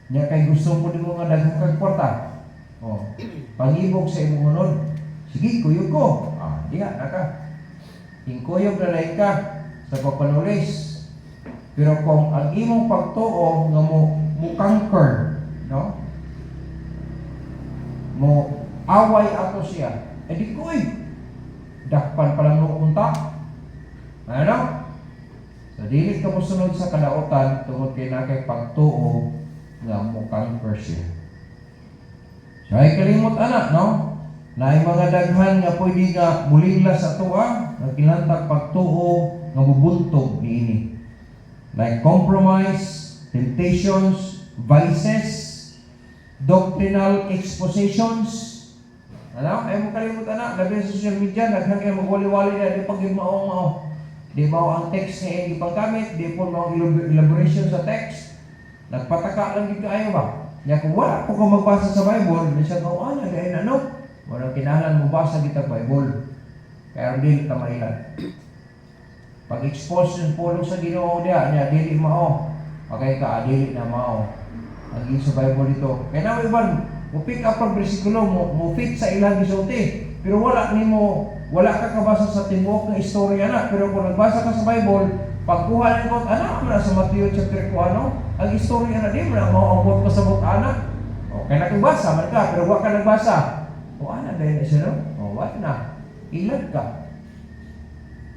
Nya kay gusto mo din mo nga daghang kag kwarta. Pangibog sa imong unod. Sige, kuyog ko. Diha na ka. Hingkuyog na lain ka sa pagpanulis. Pero kung ang imong pagtuo nga mo conquer, no? Mo away ato siya. Di koy. Dakpan pa lang nung unta. Ano? So, dili ka mo sunod sa kadautan tungod kay nakay pagtuo nga mo conquer siya. So, ay kalimot anak, no? Na ay mga daghan nga pwede nga mulingla sa tuwa, nga kinahanglan pagtuo nga bubuntog niini. Like compromise, temptations, vices, doctrinal expositions. Ano? Ay mo kalimut anak, labi sa social media, daghan kayo magwali-wali na, di pag yung mao. Di ba ang text nga yung ipanggamit, di po mga elaboration sa text. Nagpataka lang dito ayo ba? Kaya kung wala po kung magbasa sa Bible, di siya kung dahil ano? Walang kinahanglan mo basa kita Bible. Kaya hindi kita mailan. Pag-expose yung pulong sa Ginoo niya, dili mao. Okay ka, dili na mao. Ang sa Bible dito. Kaya na iban, mo pick up ang bersikulo, mo fit sa ilang gisulti. Pero wala ka kabasa sa tibuok ng istorya na. Pero kung nagbasa ka sa Bible, pagkuha nito, anak mo na sa Matthew chapter 4, ang istorya na di mo na mauabot pasabot anak. Okay, nagbasa man ka, pero wala ka nagbasa. Anak dahil na siya, no? Wala na. Ilag ka.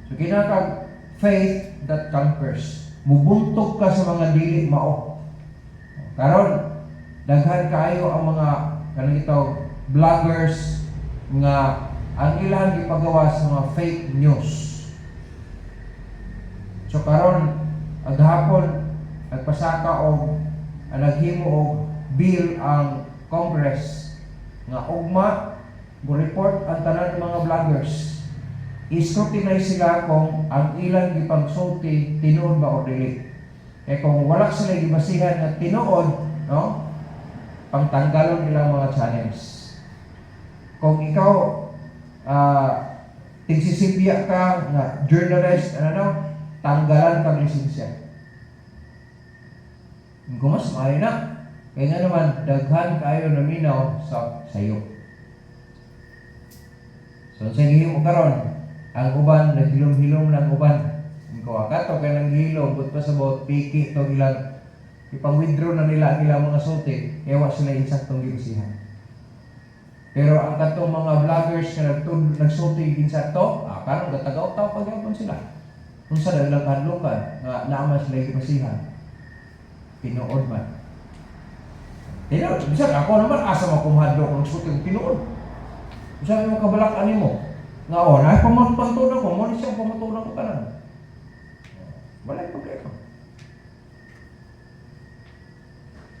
So, kinakag faith that conquers. Mubuntog ka sa mga dili mao. Karon, daghan kayo ang mga kanang ito vloggers nga ang ilang gipagawa sa mga fake news. So karon aghapon nagpasaka og naghimo og bill ang Congress nga ugma go report ang tanan ng mga vloggers. I-scrutinize sila kung ang ilang gipagsulti tinuod ba o dili. Kung wala sila gibasihan na tinuod, no? Pangtanggalon ilang mga channels. Kung ikaw tigsisipya ka nga journalist, tanggalan kang lisensya. Kung mas maayo na, kaya nga naman daghan kayo na minaw sa sayo. So sa gihimo karon, ang uban naghilom-hilom ng uban. Kung akato kay nang hilom, but pa sa bawat piki to ilang ipang-withdraw na nila ang mga sulti, ewa sila insaktong gibasihan. Pero ang katong mga vloggers na nagsulti insakto, karon gatagaw taw pagyapon sila. Kung sa dalang kadlukan nga naman sila gibasihan. Tinuod man. Bisag ako naman asa makumhadlo kung nagsulti ng tinuod. Bisag mo kabalak-an mo. Nga na pamatunan ko, mo ni siyang pamatunan ko kanan. Wala problema.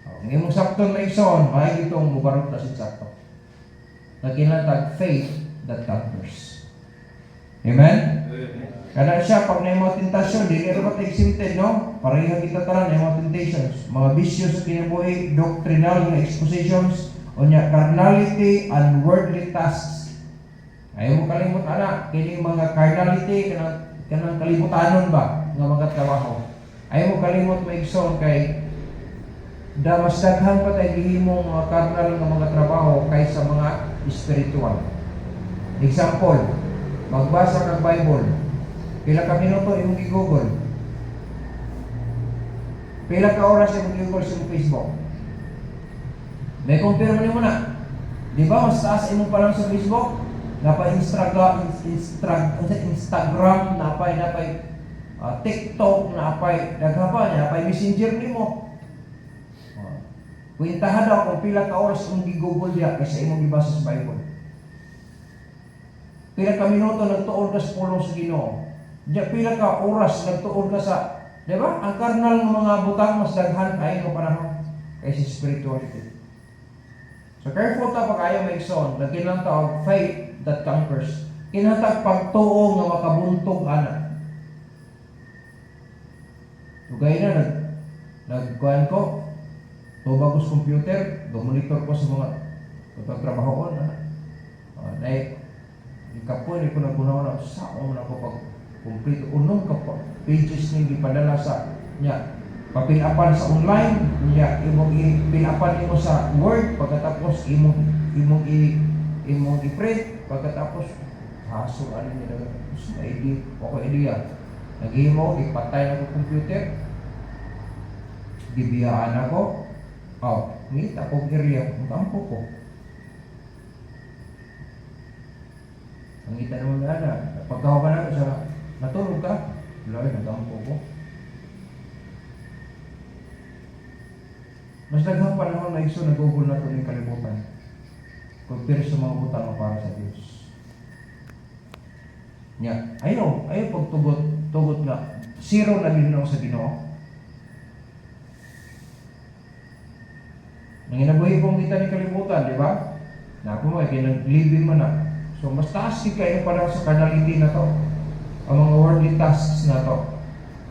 Ang imong sakton na ison, ay itong mubarot na sakto. Nagkinatag faith that conquers. Amen? Kada siya, pag na mga tentasyon, di na ba exempted, no? Pareha kita tanan na mga temptations. Mga bisyo sa kinabuhi, doctrinal na expositions, o niya, carnality and worldly tasks. Ayaw mo kalimut, anak, kini mga carnality, kanang kalibutanon ba, nga mga trabaho. Ayaw mo kalimut maigsoon kay mas daghan pa tayo gihimong mga carnal nga mga trabaho kaysa mga spiritual. Example, magbasa kang Bible. Pila ka minuto imong i-Google. Pila ka oras imong i-Google sa Facebook. May compare mo na. Di ba mas taas imong pa lang sa Facebook? Napay Instagram, napay TikTok, napay daghapa, napay Messenger nimo. Kuintahan daw kung pila ka oras imong i-Google diya kaysa imong ibasa sa Bible. Pila ka minuto nagtuon ka sa pulong sa Ginoo. Diya pila ka oras nagtuon ka sa, di ba? Ang carnal ng mga butang mas daghan kayo ng panahon kaysa spirituality. So careful ta pag ayaw may son, lagyan lang tawag faith that conquers. Kinatag pagtuo nga makabuntog ana. Tugay na nagkuhan ko, tubag ko sa computer, monitor ko sa mga pagtrabaho na. Dahil ikapon, ko na gunawa na saan na ako pag-complete. Unong pages na ipadala sa niya. Papinapan sa online, niya, imong pinapan mo sa Word, pagkatapos imong i-print, pagkatapos haso, ano niya, gusto idea, okay idea. Nag-imo, ipatay na ko computer, bibiyaan ako, ngit akong area, magkampo ko. Ang ngita naman na, pagkawa na sa natulog ka, lalo nagkampo ko. Mas daghang panahon na iso nag-google na ito ng kalimutan. Compare sa mga butang para sa Diyos. Ayaw pagtugot nga, zero na ginawa sa Ginoo. Nanginabuhi pong kita ni kalimutan, di ba? Na ako mo, kinag-living mo na. So, mas taas kayo para sa carnality na to. Ang mga worldly tasks na to.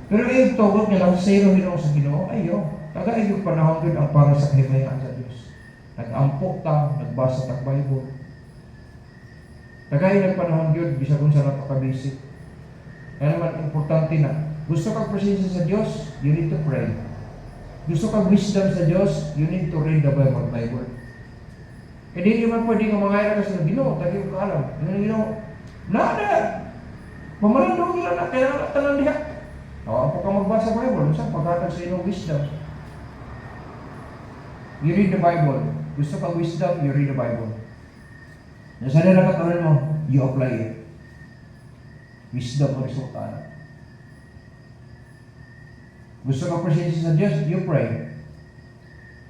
Pero yung tugot nga lang, zero ginawa sa Ginoo, ayaw. Kagaya yung panahon din ang para sa kahimayaan sa Diyos. Nag-ampok ta, nagbasa ta Bible. Kagaya ng panahon yun, bisa kung saan napaka-basic. Kaya naman, importante na, gusto kang presensya sa Diyos, you need to pray. Gusto kang wisdom sa Diyos, you need to read the Bible. E di naman pwede nga mga ka sa Ginoo, tagi ko alam. Ginoo, nada! Pamalandong nila na, kaya natanan diha. Ako ka magbasa sa Bible, saan pagkatag sa inyong wisdom? You read the Bible. Gusto kang wisdom, you read the Bible. Nasa nila katawanan mo, you apply it. Wisdom ang resulta na. Gusto kang presensya sa Diyos, you pray.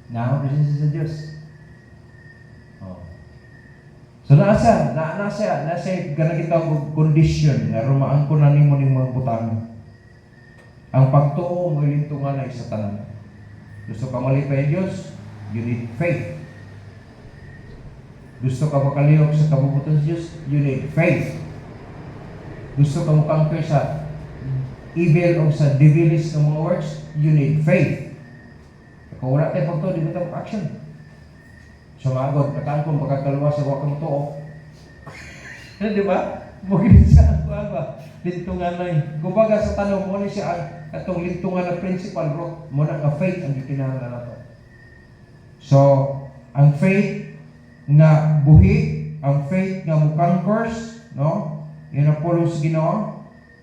Na presensya sa Diyos. So nasa ganagitang condition na rumaan ko na nimo ning mga butang. Ang pagtuo mo ilintungan ay sa tanan. Gusto ka malipay Diyos, you need faith. Gusto ka makalihok sa kabubuton sa Diyos, you need faith. Gusto ka makangker sa evil o sa devilis ng mga works, you need faith. Kung wala tayo pagtuo, di mo tayo action. Sumagod, nakaan kong magkakaluwa sa wakang tuo. Di ba? Bukid siya ang ba? Lintungan na yun. Kumbaga sa tanong mo siya atong lintungan na principal bro. Muna ka faith ang ikinahanglan na to. So, ang faith na buhi, ang faith na mukanquers, no? Yun ang pulo sa Ginoo.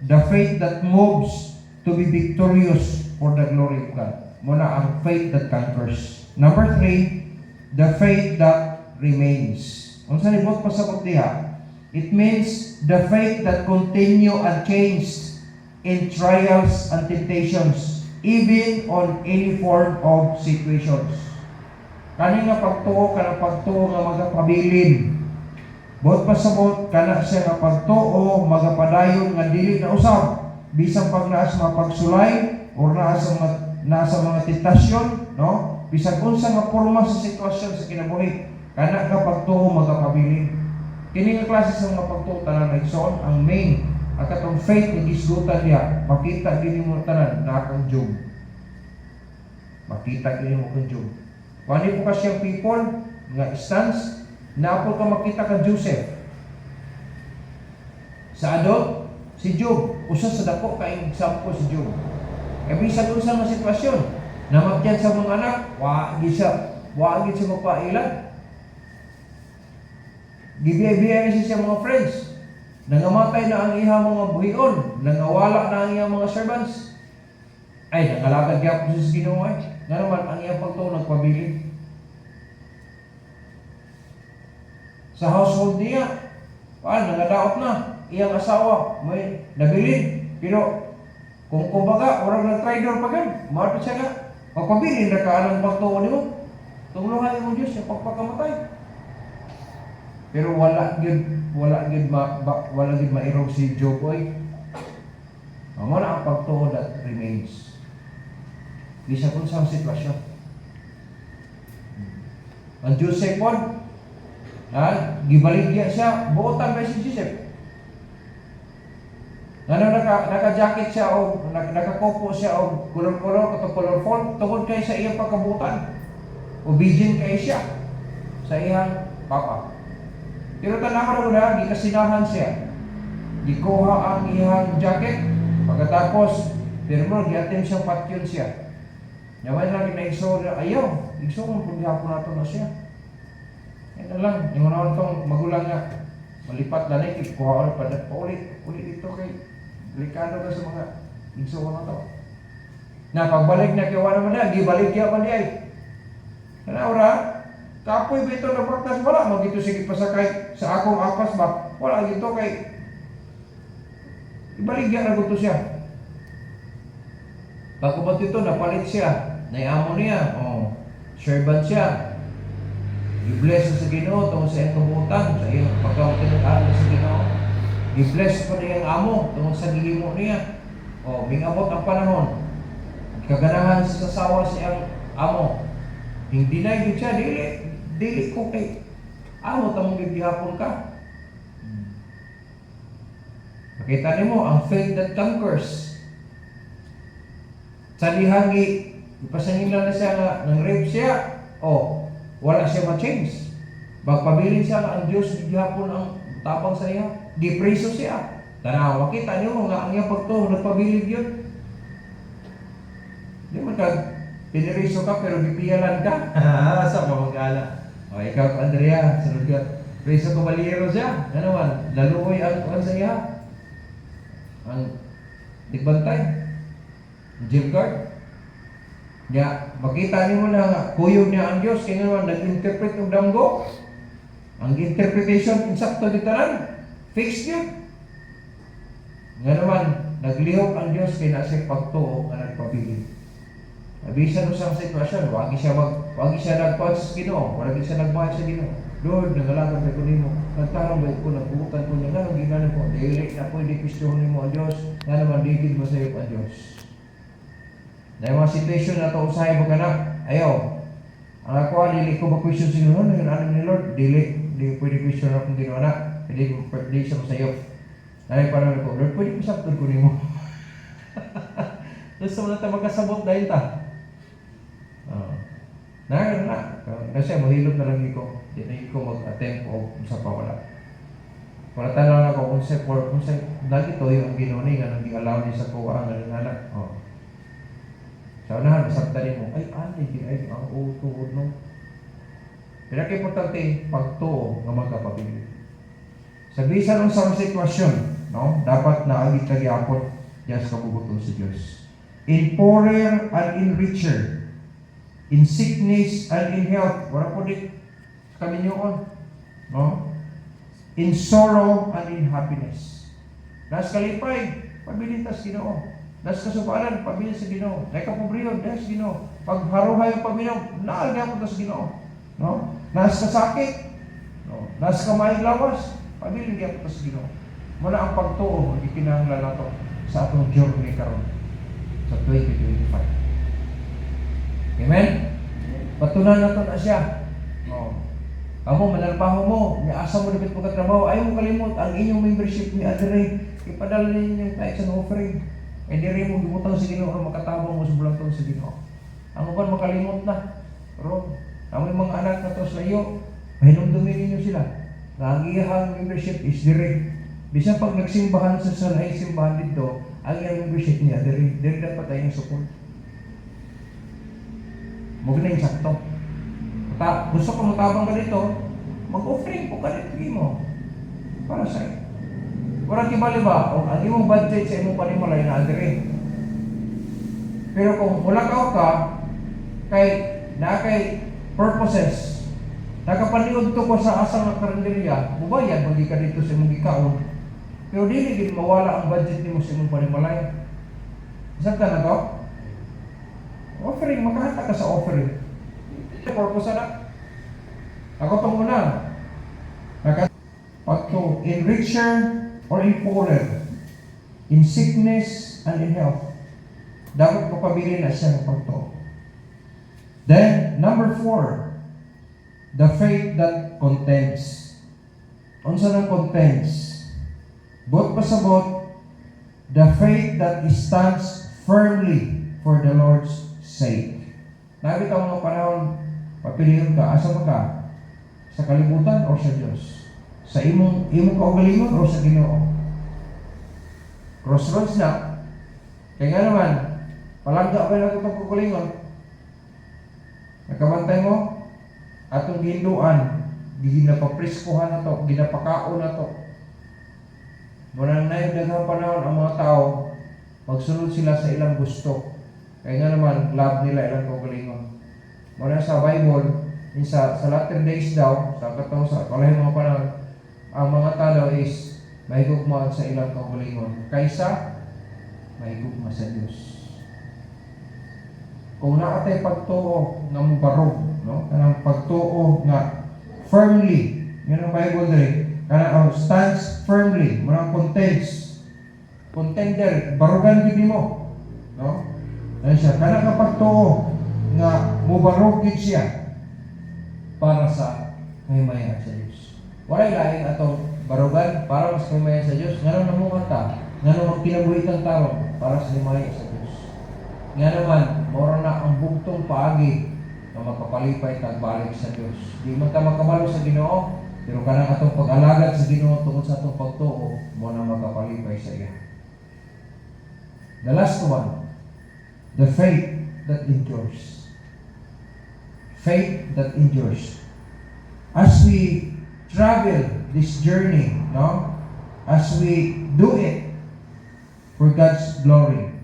The faith that moves to be victorious for the glory of God. Muna ang faith that conquers. Number 3, the faith that remains. Kung saan ibot pasabot diha, it means the faith that continue unchanged in trials and temptations, even on any form of situations. Kani nga pagtuo, kana pagtuo nga magapabilin. Bot pasabot, kana siya nga pagtuo, magapadayon nga dili na usab. Bisang pag naa sa mga pagsulay o nasa mga tentasyon, no? Bisag unsa nga porma sa sitwasyon sa kinabuhi, kana ka pagtuo magapabilin. Kini nga klase sa mga pagtuo tanan igsoon ang main ang katong faith ni gisgutan niya, makita gini mo tanan na akong Job. Makita gini mo kang Job. Kung po ka siyang people nga stance, naapol ka makita ka Joseph. Sa adult, si Job, usa sa dako kaing example si Job. E bisag unsa nga sitwasyon, namatyan sa mga anak, wa gid siya magpailan. Gibiyay-biyay siya mga friends. Nangamatay na ang iyang mga buhion, nangawala na ang iyang mga servants. Ay, nangalagad gyapon siya sa Ginoo ay. Nga naman ang iyang pagtuo nagpabilin. Sa household niya, nangadaot na. Iyang asawa, may nabilin. Pero, kung kumbaga, orang nag-trader pa gan, mahal siya nga. Magpabilin na ka ang pagtuo niyo. Tungluhan mo Diyos yung pagpakamatay. Pero wala gid mairog si Job oy. Amo na ang pagtuo that remains. Bisa kung sa sitwasyon. Ang Joseph pod, gibaligya siya, buotan ba si Joseph? Naka-jacket siya o nakakopo siya o color-color o colorful tungod kay sa iyang pagkabutan. Obedient kay siya sa iyang papa. Pero tanaw na gikasinahan siya. Gikuha ang iyang jacket, pagkatapos pero giatem siyang patyon siya. Yaman lang na iso na ayaw, iso kung paghapon nato na siya. Yan lang, yung naman itong magulang nga malipat na na, kuha pa ulit ito kay delikado ka sa mga iso ko na to. Na pagbalik na kiwa naman na, gibalik niya man niya. Kanaura, kapoy ba ito na praktas? Wala, magito sige pasakay sa akong apas ba? Wala, ito kay ibaligyan na gusto siya. Pagkumat ito, napalit siya. Naiamo niya. Servant siya. I-bless sa Ginoo tungkol sa iyong kabutan, sa iyong pagkakatinag-aral sa Ginoo. I-bless pa niya ang amo tungkol sa gihimo niya. Mingabot ang panahon. Kaganahan sa sasawa sa iyong amo. Hindi na yun siya, dili ko kay amo tamong gihapon ka. Makita niyo mo, ang faith that conquers. Sa lihagi, ipasangin lang na siya nga, nang rape siya, wala siya ma-change. Magpabilin siya nga ang Diyos, gihapon ang tapang sa iya, gipreso siya. Tanaw, makita niyo nga ang iyang pagtuo, nagpabilin yun. Di man ka, piniriso ka pero gipiyalan ka. Sa pamagala. Ikaw, Andrea, sunod ka. Preso ko baliro siya. Ano man, laluoy ang sa iya. Ang tigbantay. Jail guard. Makita niyo na nga, kuyog niya ang Diyos. Kaya naman, nag-interpret ng damgo. Ang interpretation, insakto dito lang. Fixed yun. Nga naman, naglihok ang Diyos kaya nasa pagtuo na nagpabilin. Nabisan mo sa sitwasyon, wagi siya nagpahal sa Ginoo, wagi siya nagpahal sa Ginoo. Lord, nangalagan ba ko nimo? Nagtarong ba ko, nagbuutan ko niya, nga nang ginano ko, dili na po, hindi kwestiyon nimo ang Diyos, nga naman, digid mo sa iyo ang Diyos. Dahil mga sitwasyon na ito, usahay mo ka na, ayaw. Ang ako, dili ko ba kwestiyon sa Ginoo, naging ni Lord, dili pwede kwestiyon akong Ginoo na, hindi siya mo sa iyo. Dahil parang ko, Lord, pwede pasaptod ko nimo. Tapos sa mga tayo magkasabot dahil ta. Kasi mahilot na lang ko. Hindi ko mag-attempt o sa pawala. Wala lang ako kung sa lagi to yung ginuni nga nang di-allow niya sa kuwa nga nanganak. Sa unahan, masabta mo, ay, ang utuod no. Pinaka-importante, pagtuo nga magkapabilin. Sa bisa ng sa sitwasyon, no, dapat naagit ka gyapon diyan sa kabubuton sa Dios. In poorer and in richer, in sickness and in health, wala po din kami yun, no? In sorrow and in happiness. Nas kalipay, pabilin tas Ginoo. Nas kasubalan, pabilin sa Ginoo. Nay kapobriyon, das Ginoo. Pagharuhay ang paminom, naalga po tas Ginoo, no? Nas kasakit, no? Nas kamay lawas, pabilin gyapon tas Ginoo. Muna ang pagtuo, ikinahanglan nato sa atong journey karon sa 2025. Amen? Patunan na to na siya. Oh. Amo, manarbaho mo, niasa mo dapat pagkatrabaho, ayaw mo kalimot, ang inyong membership ni Adre, ipadala ninyo yung tithes and offering. E di rin mo gumutang sa Ginoo o makatabang mo sa bulantong sa Ginoo. Ang uban makalimot na. Pero, ang mga anak na to sa layo, mahinumdumin ninyo sila. Ang iyahang membership is dire. Bisan pag nagsimbahan sa sanay simbahan dito, ang iyang membership niya, dire dapat tayong support. Huwag na yung sakto. Gusto ko matabang ka dito, mag-offering po ka dito mo. Para sa'yo. Walang kibali ba? O, ang imong budget sa imong panimalay na adre. Pero kung mulakaw ka, kay purposes, nakapaniod to ko sa asang ng karinderya, bubayad, magi ka dito sa imong gikaon. Pero dili gid mawala ang budget nimo sa imong panimalay. Isang na to? Offering, makahata ka sa offering. Purpose na. Ako itong una. Pagto, in richer or in poorer, in sickness and in health, dapat papabili na siya ng pagto. Then, number 4, the faith that contends. Unsa nang contends? Bot pasabot, the faith that stands firmly for the Lord's sake. Nabitaw mga panahon, papilihan ka, asa ka? Sa kalibutan o sa Diyos? Sa imong kaugalingon o sa Ginoo? Crossroads na. Kaya nga naman, palangga ba na itong kaugalingon? Nakabantay mo? Atong gihinduan, ginapapriskuhan na to, ginapakaon na to. Muna na yung daghang panahon ang mga tao, magsunod sila sa ilang gusto. Kaya nga naman, love nila ilang kaugalingon. Muna sa Bible, sa latter days daw, sa katong sa kalahing mga panahon, ang mga tao is mahigugma sa ilang kaugalingon kaysa mahigugma sa Diyos. Kung naatay pagtuo nga mubarog, no? Kanang pagtuo nga firmly, yun ang Bible diri, kanang stands firmly, mga contender, barugan gid nimo, no? Ano siya, kanang pagtuo nga mubarog gid siya para sa kahimayan sa Diyos. Walay lain atong barugan para sa kahimayan sa Diyos. Nga naman ta, nga naman kinabuhitan taron para sa kahimayan sa Diyos. Nga naman, mora na ang bugtong paagi na magpapalipay tagbalik sa Diyos. Di man ta makabalo sa Ginoo, pero kanang atong pag-alagad sa Ginoo tungod sa atong pagtuo, mo na magpapalipay sa iya. The last one, the faith that endures. Faith that endures. As we travel this journey, no? As we do it for God's glory,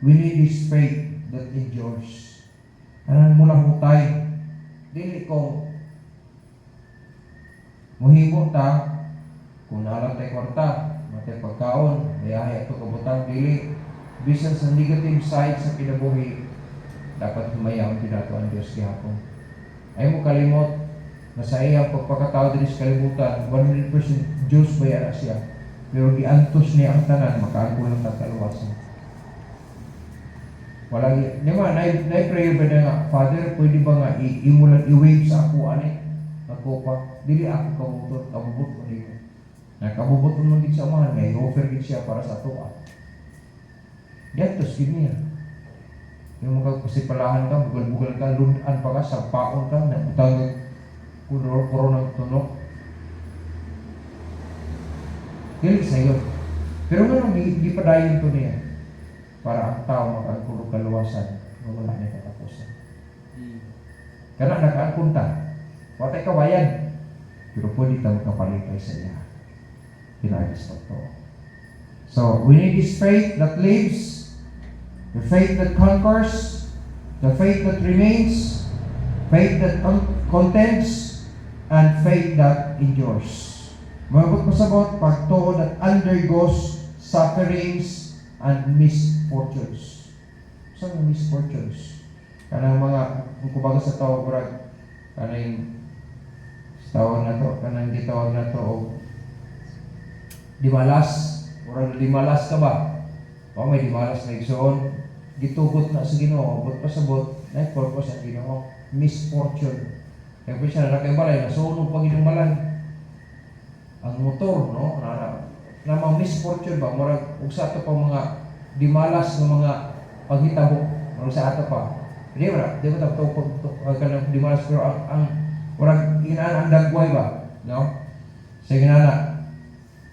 we need this faith that endures. Anong mula hutay? Dili ko muhimo ta kung nalang tayo kwarta, matay pagkaon, mayahay ito kabutang dili. Bisan sa negative side sa kinabuhi, dapat humayaw pinato ang Diyos gihapon. Ay mo kalimot na sa iyang pagpakatao din sa kalibutan, 100% Diyos bayara siya. Pero giantos niya ang tanan, makaangko lang tagkaluwasan. Walang, di ba, na-prayer ba na nga, Father, pwede ba nga i-wave sa ako, ako pa, dili ako kabubot mo dito. Nakabubot mo din sa amahan, may offer din siya para sa tuwa. Diyatos, gini yan. Yung magpasipalahan ka, bugal-bugal ka, lunan pa ka, sapaon ka, nagutang kuro ng tunok. Dili sa iyo. Pero nga nang gipadayon to niya para ang tao makagkulog kaluwasan na wala na katapusan. Kana nakaangkunta, watay kawayan, pero pwede ka makapalipay sa iya. Pinagis to. So, we need this faith that lives, the faith that conquers, the faith that remains, faith that contends, and faith that endures. Mabot pasabot, pagtuo that undergoes sufferings and misfortunes. So, misfortunes. Kanang mga, kung kubaga sa tao, kanang tawag na to, kanang gitawag na to, o di malas, orang di malas ka ba? O may dimalas na igsoon, gitugot na sa Ginoo, but pasabot, na purpose ang Ginoo, misfortune. Kaya po siya na balay, nasunog pag inyong balay. Ang motor, no? Na mga misfortune ba, murag, ug sa ato pa mga dimalas ng mga paghitabo, murag sa ato pa. Di ba kanang dimalas, pero ang murag inaan ang dagway ba, no? Sige na.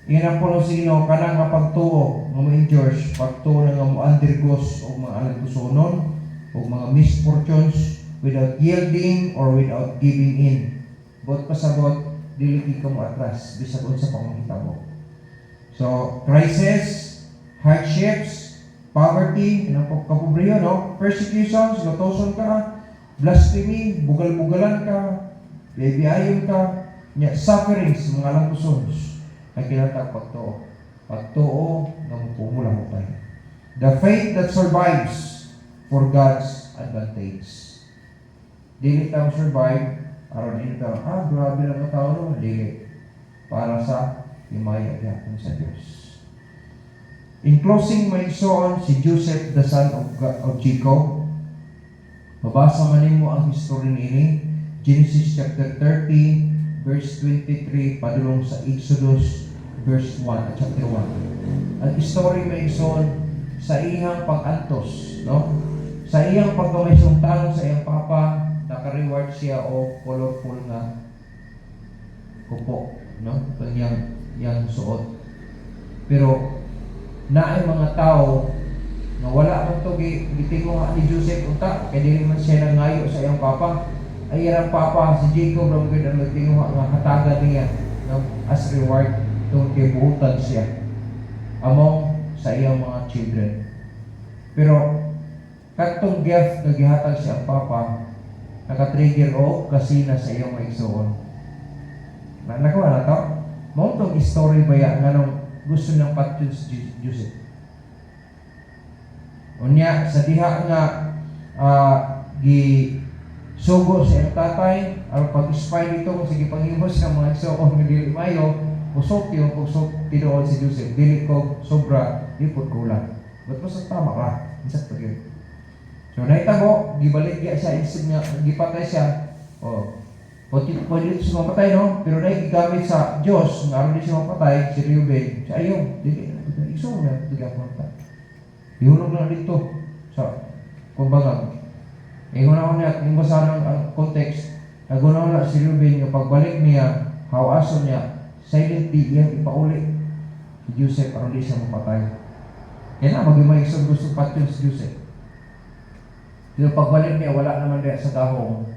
Iyan ang puno sa Ginoo kanang nga pagtuo ng mga George, pagtuo nga mo undergoes o mga alagkusonon o mga misfortunes without yielding or without giving in. Bot pasabot, dili ka mo atras bisag unsa pa mong hitabo. So, crisis, hardships, poverty, kapobrehon, no? Persecutions, lutoson ka, blasphemy, bugal-bugalan ka, biyayon ka, sufferings, mga alagkusons. Ang kinatag pagtuo. Pagtuo na mupumula mo tayo. The faith that survives for God's advantage. Dili tayo survive, aron dili tayo, grabe lang na tao no, dili. Para sa himaya natin sa Diyos. In closing, may igsoon si Joseph, the son of Jacob. Mabasa man mo ang history niini, Genesis chapter 30, verse 23, padulong sa Exodus verse 1 at chapter 1. Ang story may igsoon sa iyang pag-antos, no? Sa iyang pagkamaysungtanong sa iyang papa, naka-reward siya o colorful nga kupo, no? Yang suot. Pero naay mga tao nga wala man to gitinguha ni Joseph unta kay dili man siya nangayo sa iyang papa. Ay ang papa si Jacob ra gyud ang tinguha nga hatagan niya, no? As reward tong gibuutan siya among sa iyang mga children. Pero katong gift nga gihatag siya ang papa, naka-trigger o kasina sa iyang maigsoon. Nakuha na to? Mao tong story ba ya nga nung gusto niyang patyon si Joseph. Unya sa diha nga sugo sa iyang tatay aron pag-spy dito kung sige panghimos ng mga igsoon nga dili mayo, usok tinuod si Joseph, dili ko sobra, di po kulang. Ba't mo sa tama ka? Isang pag-yun. So, naitabo, gibalik siya, isip niya, gipatay siya. Pwede siya mapatay, no? Pero naigamit sa Diyos, nga aron di siya mapatay, si Reuben, siya ayaw, dili, iso na, bigyan mo na. Ihulog lang dito, sa kumbagang. Ihunaw niya, yung basa ng context, nagunaw na si Reuben, yung pagbalik niya, hawason niya, silently iyang ipauli si Joseph aron di siya mapatay. Kaya na maging isang gusto patyon si Joseph. Pero pagbalik niya wala naman diya sa dahong.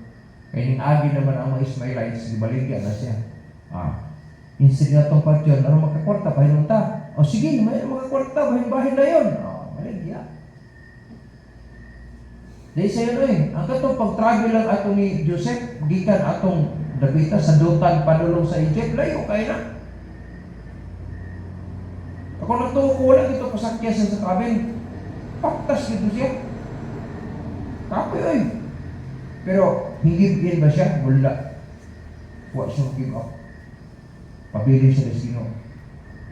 Kaya ning agi naman ang mga Ismailites, gibaligyan na siya. Instead na itong patyon, ano makakwarta pahinon ta? O sige, may makakwarta bahin-bahin na yun. Baligya. Dahil sa yun ang katong pag-travel lang atong ni Joseph, gikan atong dapita sa dutan padulong sa Egypt, layo kay na. Ako natuko ko wala dito pasakya sa cabin. Paktas dito siya. Kapoy Pero hingib ba siya? Wala. Huwag siyang give up. Pabilis siya sa Ginoo.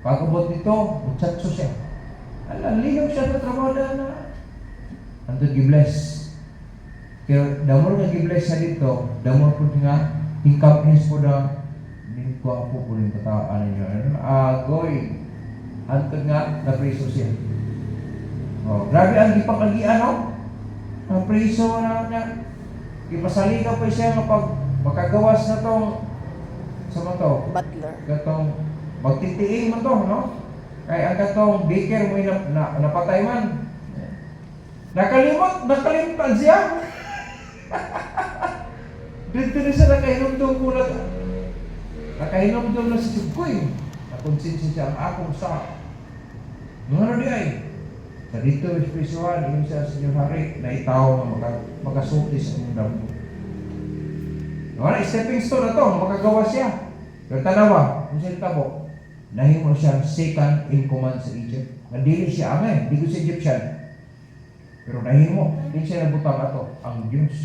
Pag-abot nito, utsatso siya. Linaw siya sa trabaho na. Andun gibless. Pero damor nga gibless siya dito, damor po nga hingkapins po na lingkwa po po rin kataan ninyo. Agoy. Antod nga, napriso siya. Grabe ang ipakagian, no? Ang priso na ipasaligaw pa siya kapag makagawas na tong sa mo to? Butler. Katong magtitiing mo to, no? Kaya ang katong baker mo napatay man. Nakalimutan siya. Dito na siya nakahinumdum muna. Nakahinumdum na si Tugkoy. Nakonsensya siya ang akong sa. Mga di ay. Sa dito, espesyohan, yung siya sa inyong hari, na itaw na magkasulti sa inyong damo. Wala, stepping stone na to, makagawa siya. Pero tanawa, kung siya tabo, nahimo siyang second in command sa Egypt. Nadili siya amay, di ko si Egyptian. Pero nahimo, di siya nabutang ato, ang Diyos.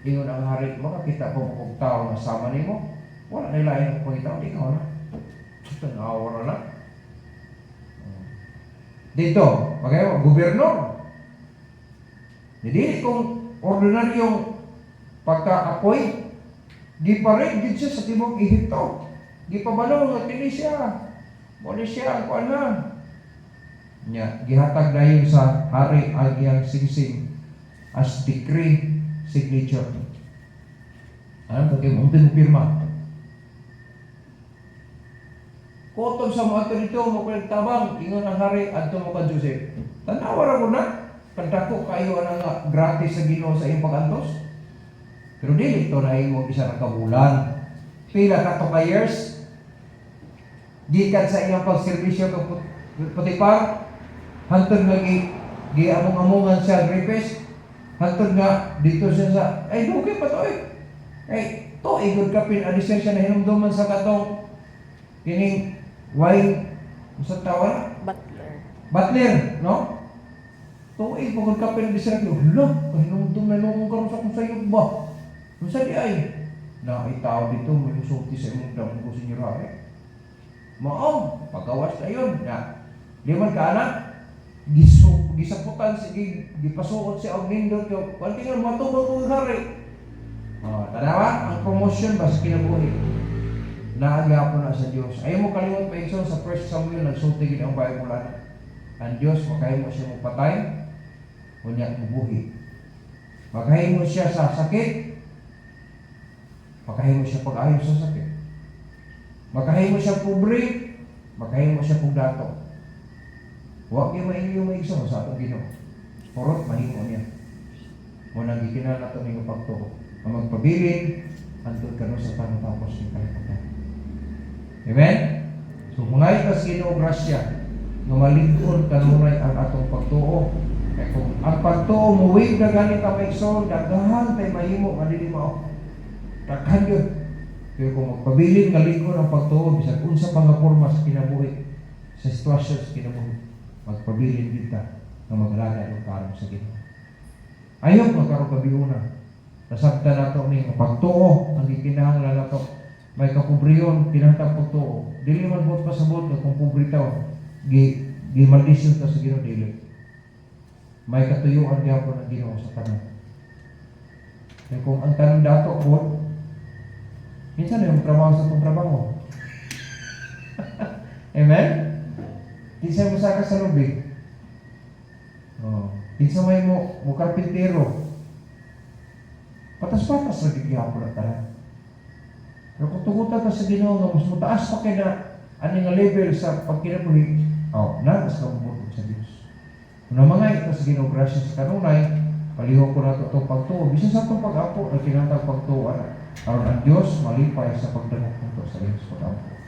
Ingon ang hari, makakita po kung tao na sama ni mo, wala nilain ang pangitaw, ikaw na. Ito na, wala na. Dito, pagayo gobernador. Hindi kung ordinaryong pagka-apoy, giparin gid siya sa tibok Ehipto. Gipabalo nga kini siya. Muli siya ang kuana. Nya gihatag dayon sa hari ang iyang singsing as decree signature. Ano bagay mong pinupirma? Kotong sa mga dito mo tabang ingon ang hari adto mo ka Joseph. Tanawa ra ko na kadako kayo ana nga gratis sa Ginoo sa iyong pag-antos. Pero dili to na imo isa ra ka bulan. Pila ka to ka years gikan sa iyang pagserbisyo ka Potiphar hantod nga giamong-amongan siya gripes hantod nga dito siya sa ay dugay pa to ay to igod kapin adisyon siya na hinumduman sa katong kining wine sa tawa Butler, no? Tuig pagod kapin adisyon ko hala hinumdum na nung karon sa kung sayod ba unsa di ay na itaw dito may musulti sa imong damo ko senyor hari mao pagawas ayon na liman ka anak gisaputan sige gipasuot si og nindot yo kunti nga matubag og hari tanawa ang promotion ba sa kinabuhi naagapon na sa Dios ayaw mo kalimot pa igsoon sa 1 Samuel nagsulti gid ang Bible ang Dios makahimo siya magpatay unya mubuhi makahimo siya sa sakit makahimo siya pag-ayo sa sakit makahimo siya pobre makahimo siya pugdato. Wa gyud mainyo maigsoon sa atong Ginoo. Porot mahimo niya. Mo nang gikinahanglan nato ning pagtuo. Ang magpabilin antud kanu sa pangatapos ng kalibutan. Amen. So mga itas Ginoo grasya nga malig-on kanunay ang atong pagtuo. Kay kung ang pagtuo muwig na gani ka maigsoon daghan tay mahimo nga dili mao. Daghan gyud. Pero kung magpabilin nga lig-on ang pagtuo bisan unsa pa nga porma sa kinabuhi sa sitwasyon sa kinabuhi magpabilin kita na mag-alaga ng karong sa Ginoo. Ayaw magkaroon kabiuna. Nasabta nato ning pagtuo ang gikinahanglan nato. May kapobriyon kinahanglan pagtuo. Dili man bot pasabot nga kung pobre taw gimaldisyon ta sa Ginoo dili. May katuyuan gyapon ang Ginoo sa tanan. Kaya kung ang tanan dato bot minsan yung trabaho sa itong trabaho. Amen? Kinsa mo saka sa lubig. Kinsa may mo karpintero. Patas-patas lagi gihapon ang tanan. Pero kung tugutan ka sa Ginoo nga mas mataas pa kay na ani nga level sa pagkinabuhi, nagas ka mabutog sa Dios. Kung mga ito sa Ginoo grasya sa kanunay, palihog ko na itong pagtuo. Bisan sa itong pag-apo na kinatang pagtuo aron ang Dios malipay sa pagdamok nito sa Diyos pag-apo.